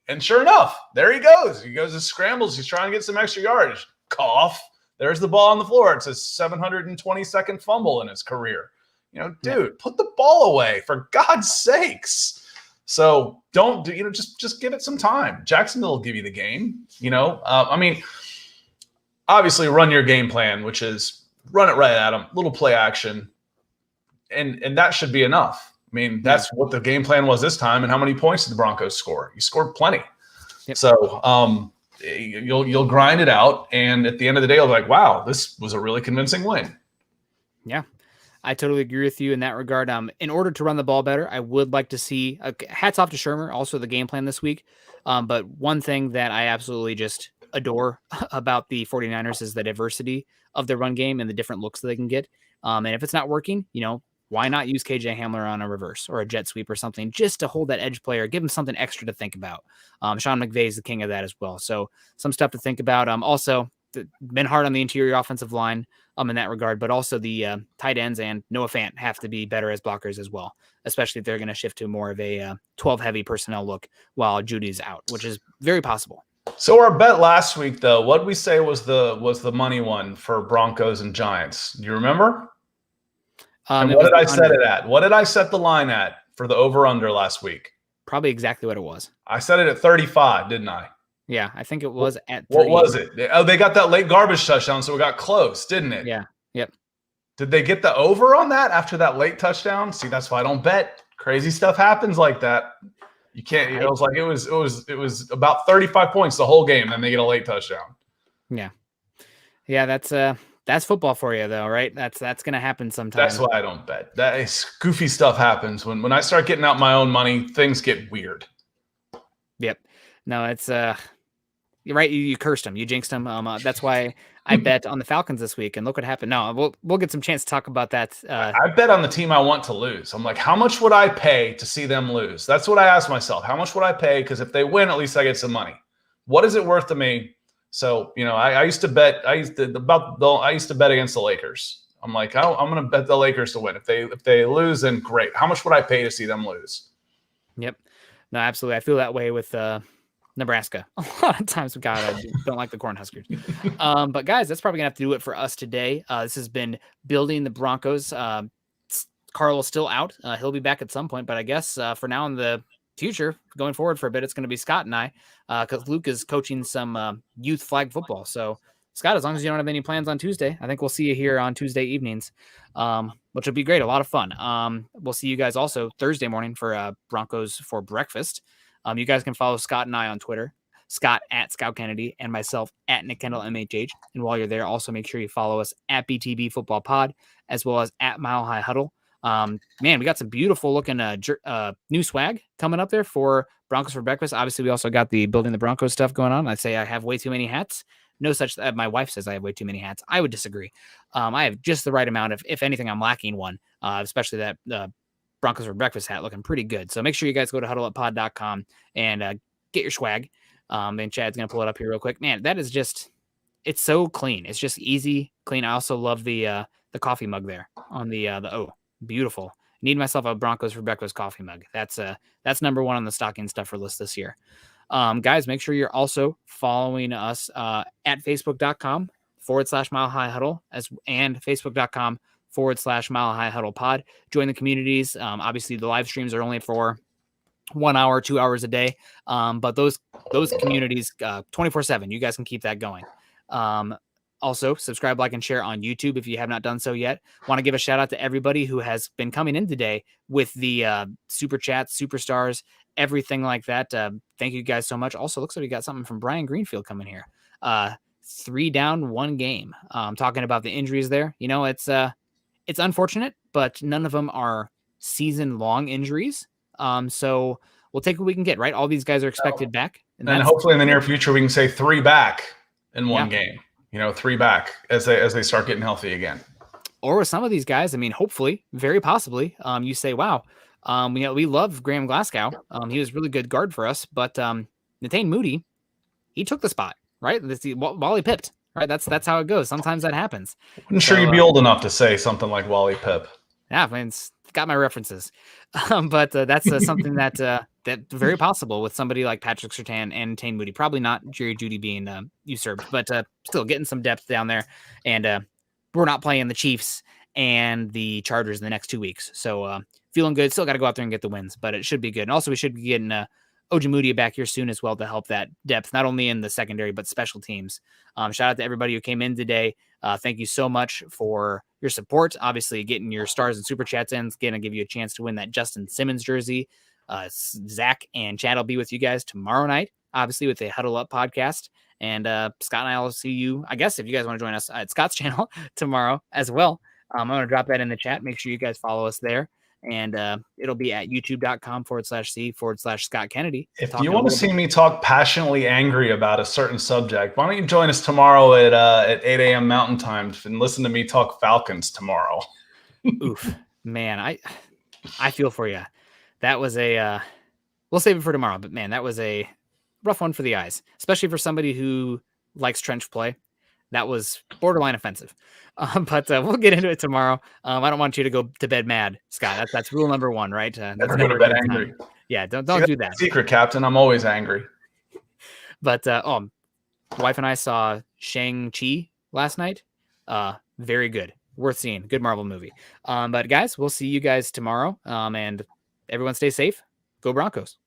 and sure enough, there he goes. He goes to scrambles. He's trying to get some extra yardage. Cough. There's the ball on the floor. It's his 722nd fumble in his career. Dude, put the ball away for God's sakes. So don't do, just give it some time. Jacksonville will give you the game. Obviously run your game plan, which is run it right at them, little play action, and that should be enough. That's what the game plan was this time. And how many points did the Broncos score? You scored plenty. Yep. So you'll grind it out, and at the end of the day, you'll be like, wow, this was a really convincing win. Yeah. I totally agree with you in that regard. In order to run the ball better, I would like to see hats off to Shermer, also the game plan this week. But one thing that I absolutely just adore about the 49ers is the diversity of their run game and the different looks that they can get. And if it's not working, why not use KJ Hamler on a reverse or a jet sweep or something just to hold that edge player, give him something extra to think about. Sean McVay is the king of that as well. So some stuff to think about. Also, been hard on the interior offensive line in that regard, but also the tight ends and Noah Fant have to be better as blockers as well, especially if they're going to shift to more of a 12 heavy personnel look while Judy's out, which is very possible. So our bet last week, though, what did we say was the money one for Broncos and Giants? Do you remember? And what did I set it at? What did I set the line at for the over-under last week? Probably exactly what it was. I set it at 35, didn't I? Yeah, I think it was at 30. What was it? Oh, they got that late garbage touchdown, so it got close, didn't it? Yeah. Yep. Did they get the over on that after that late touchdown? See, that's why I don't bet. Crazy stuff happens like that. You can't. It was like it was about 35 points the whole game, then they get a late touchdown. Yeah. That's football for you, though, right? That's going to happen sometime. That's why I don't bet. That is goofy stuff happens when I start getting out my own money. Things get weird. Yep. No, it's you're right. You cursed him. You jinxed him. That's why I bet on the Falcons this week, and look what happened. No, we'll get some chance to talk about that. I bet on the team I want to lose. I'm like, how much would I pay to see them lose? That's what I ask myself. How much would I pay? Because if they win, at least I get some money. What is it worth to me? So I used to bet. I used to bet against the Lakers. I'm like, I'm going to bet the Lakers to win. If they lose, then great. How much would I pay to see them lose? Yep. No, absolutely. I feel that way with Nebraska. A lot of times, God, I don't like the Cornhuskers. But guys, that's probably gonna have to do it for us today. This has been Building the Broncos. Carl is still out. He'll be back at some point, but I guess for now in the future, going forward for a bit, it's going to be Scott and I, because Luke is coaching some youth flag football. So Scott, as long as you don't have any plans on Tuesday, I think we'll see you here on Tuesday evenings, which will be great. A lot of fun. We'll see you guys also Thursday morning for Broncos for breakfast. You guys can follow Scott and I on Twitter, Scott at Scott Kennedy, and myself at Nick Kendell MHH. And while you're there, also make sure you follow us at BTB Football Pod, as well as at Mile High Huddle. Man, we got some beautiful looking new swag coming up there for Broncos for breakfast. Obviously, we also got the Building the Broncos stuff going on. I say I have way too many hats. No such. My wife says I have way too many hats. I would disagree. I have just the right amount of, if anything, I'm lacking one, especially that Broncos for breakfast hat looking pretty good. So make sure you guys go to huddleuppod.com and get your swag. And Chad's going to pull it up here real quick. Man, that is just, it's so clean. It's just easy, clean. I also love the coffee mug there on the O. Beautiful. Need myself a Broncos for breakfast coffee mug. That's number one on the stocking stuffer list this year. Guys, make sure you're also following us at facebook.com/Mile High Huddle and facebook.com/Mile High Huddle pod. Join the communities. Obviously, the live streams are only for 1 hour, 2 hours a day. But those communities 24/7, you guys can keep that going. Also, subscribe, like, and share on YouTube if you have not done so yet. Want to give a shout out to everybody who has been coming in today with the super chats, superstars, everything like that. Thank you guys so much. Also, looks like we got something from Brian Greenfield coming here. 3 down, 1 game. Talking about the injuries there. It's unfortunate, but none of them are season-long injuries. So we'll take what we can get, right? All these guys are expected back. And hopefully in the near future, we can say 3 back in one game. 3 back as they start getting healthy again. Or with some of these guys, I mean, hopefully, very possibly, you say, wow, we love Graham Glasgow. He was really good guard for us, but Netane Moody, he took the spot, right? Wally pipped, right? That's how it goes. Sometimes that happens. I'm sure you'd be old enough to say something like Wally Pip. Yeah, man, it's got my references. But that's something that very possible with somebody like Patrick Surtain and Netane Moody. Probably not Jerry Jeudy being usurped, but still getting some depth down there. And we're not playing the Chiefs and the Chargers in the next 2 weeks. So feeling good. Still got to go out there and get the wins, but it should be good. And also we should be getting Ojemudia back here soon as well to help that depth, not only in the secondary, but special teams. Shout out to everybody who came in today. Thank you so much for your support. Obviously, getting your stars and super chats in is going to give you a chance to win that Justin Simmons jersey. Zach and Chad will be with you guys tomorrow night, obviously, with a Huddle Up podcast. And Scott and I will see you, I guess, if you guys want to join us at Scott's channel tomorrow as well. I'm going to drop that in the chat. Make sure you guys follow us there. And it'll be at youtube.com/C/Scott Kennedy. If you want to see me talk passionately angry about a certain subject, why don't you join us tomorrow at 8 a.m. Mountain Time and listen to me talk Falcons tomorrow? Oof, man, I feel for you. That was we'll save it for tomorrow, but man, that was a rough one for the eyes, especially for somebody who likes trench play. That was borderline offensive. But we'll get into it tomorrow. I don't want you to go to bed mad, Scott. That's rule number 1, right? That's never go to bed angry. Yeah, don't do that. Secret, Captain. I'm always angry. But wife and I saw Shang-Chi last night. Very good. Worth seeing. Good Marvel movie. But guys, we'll see you guys tomorrow. And everyone stay safe. Go Broncos.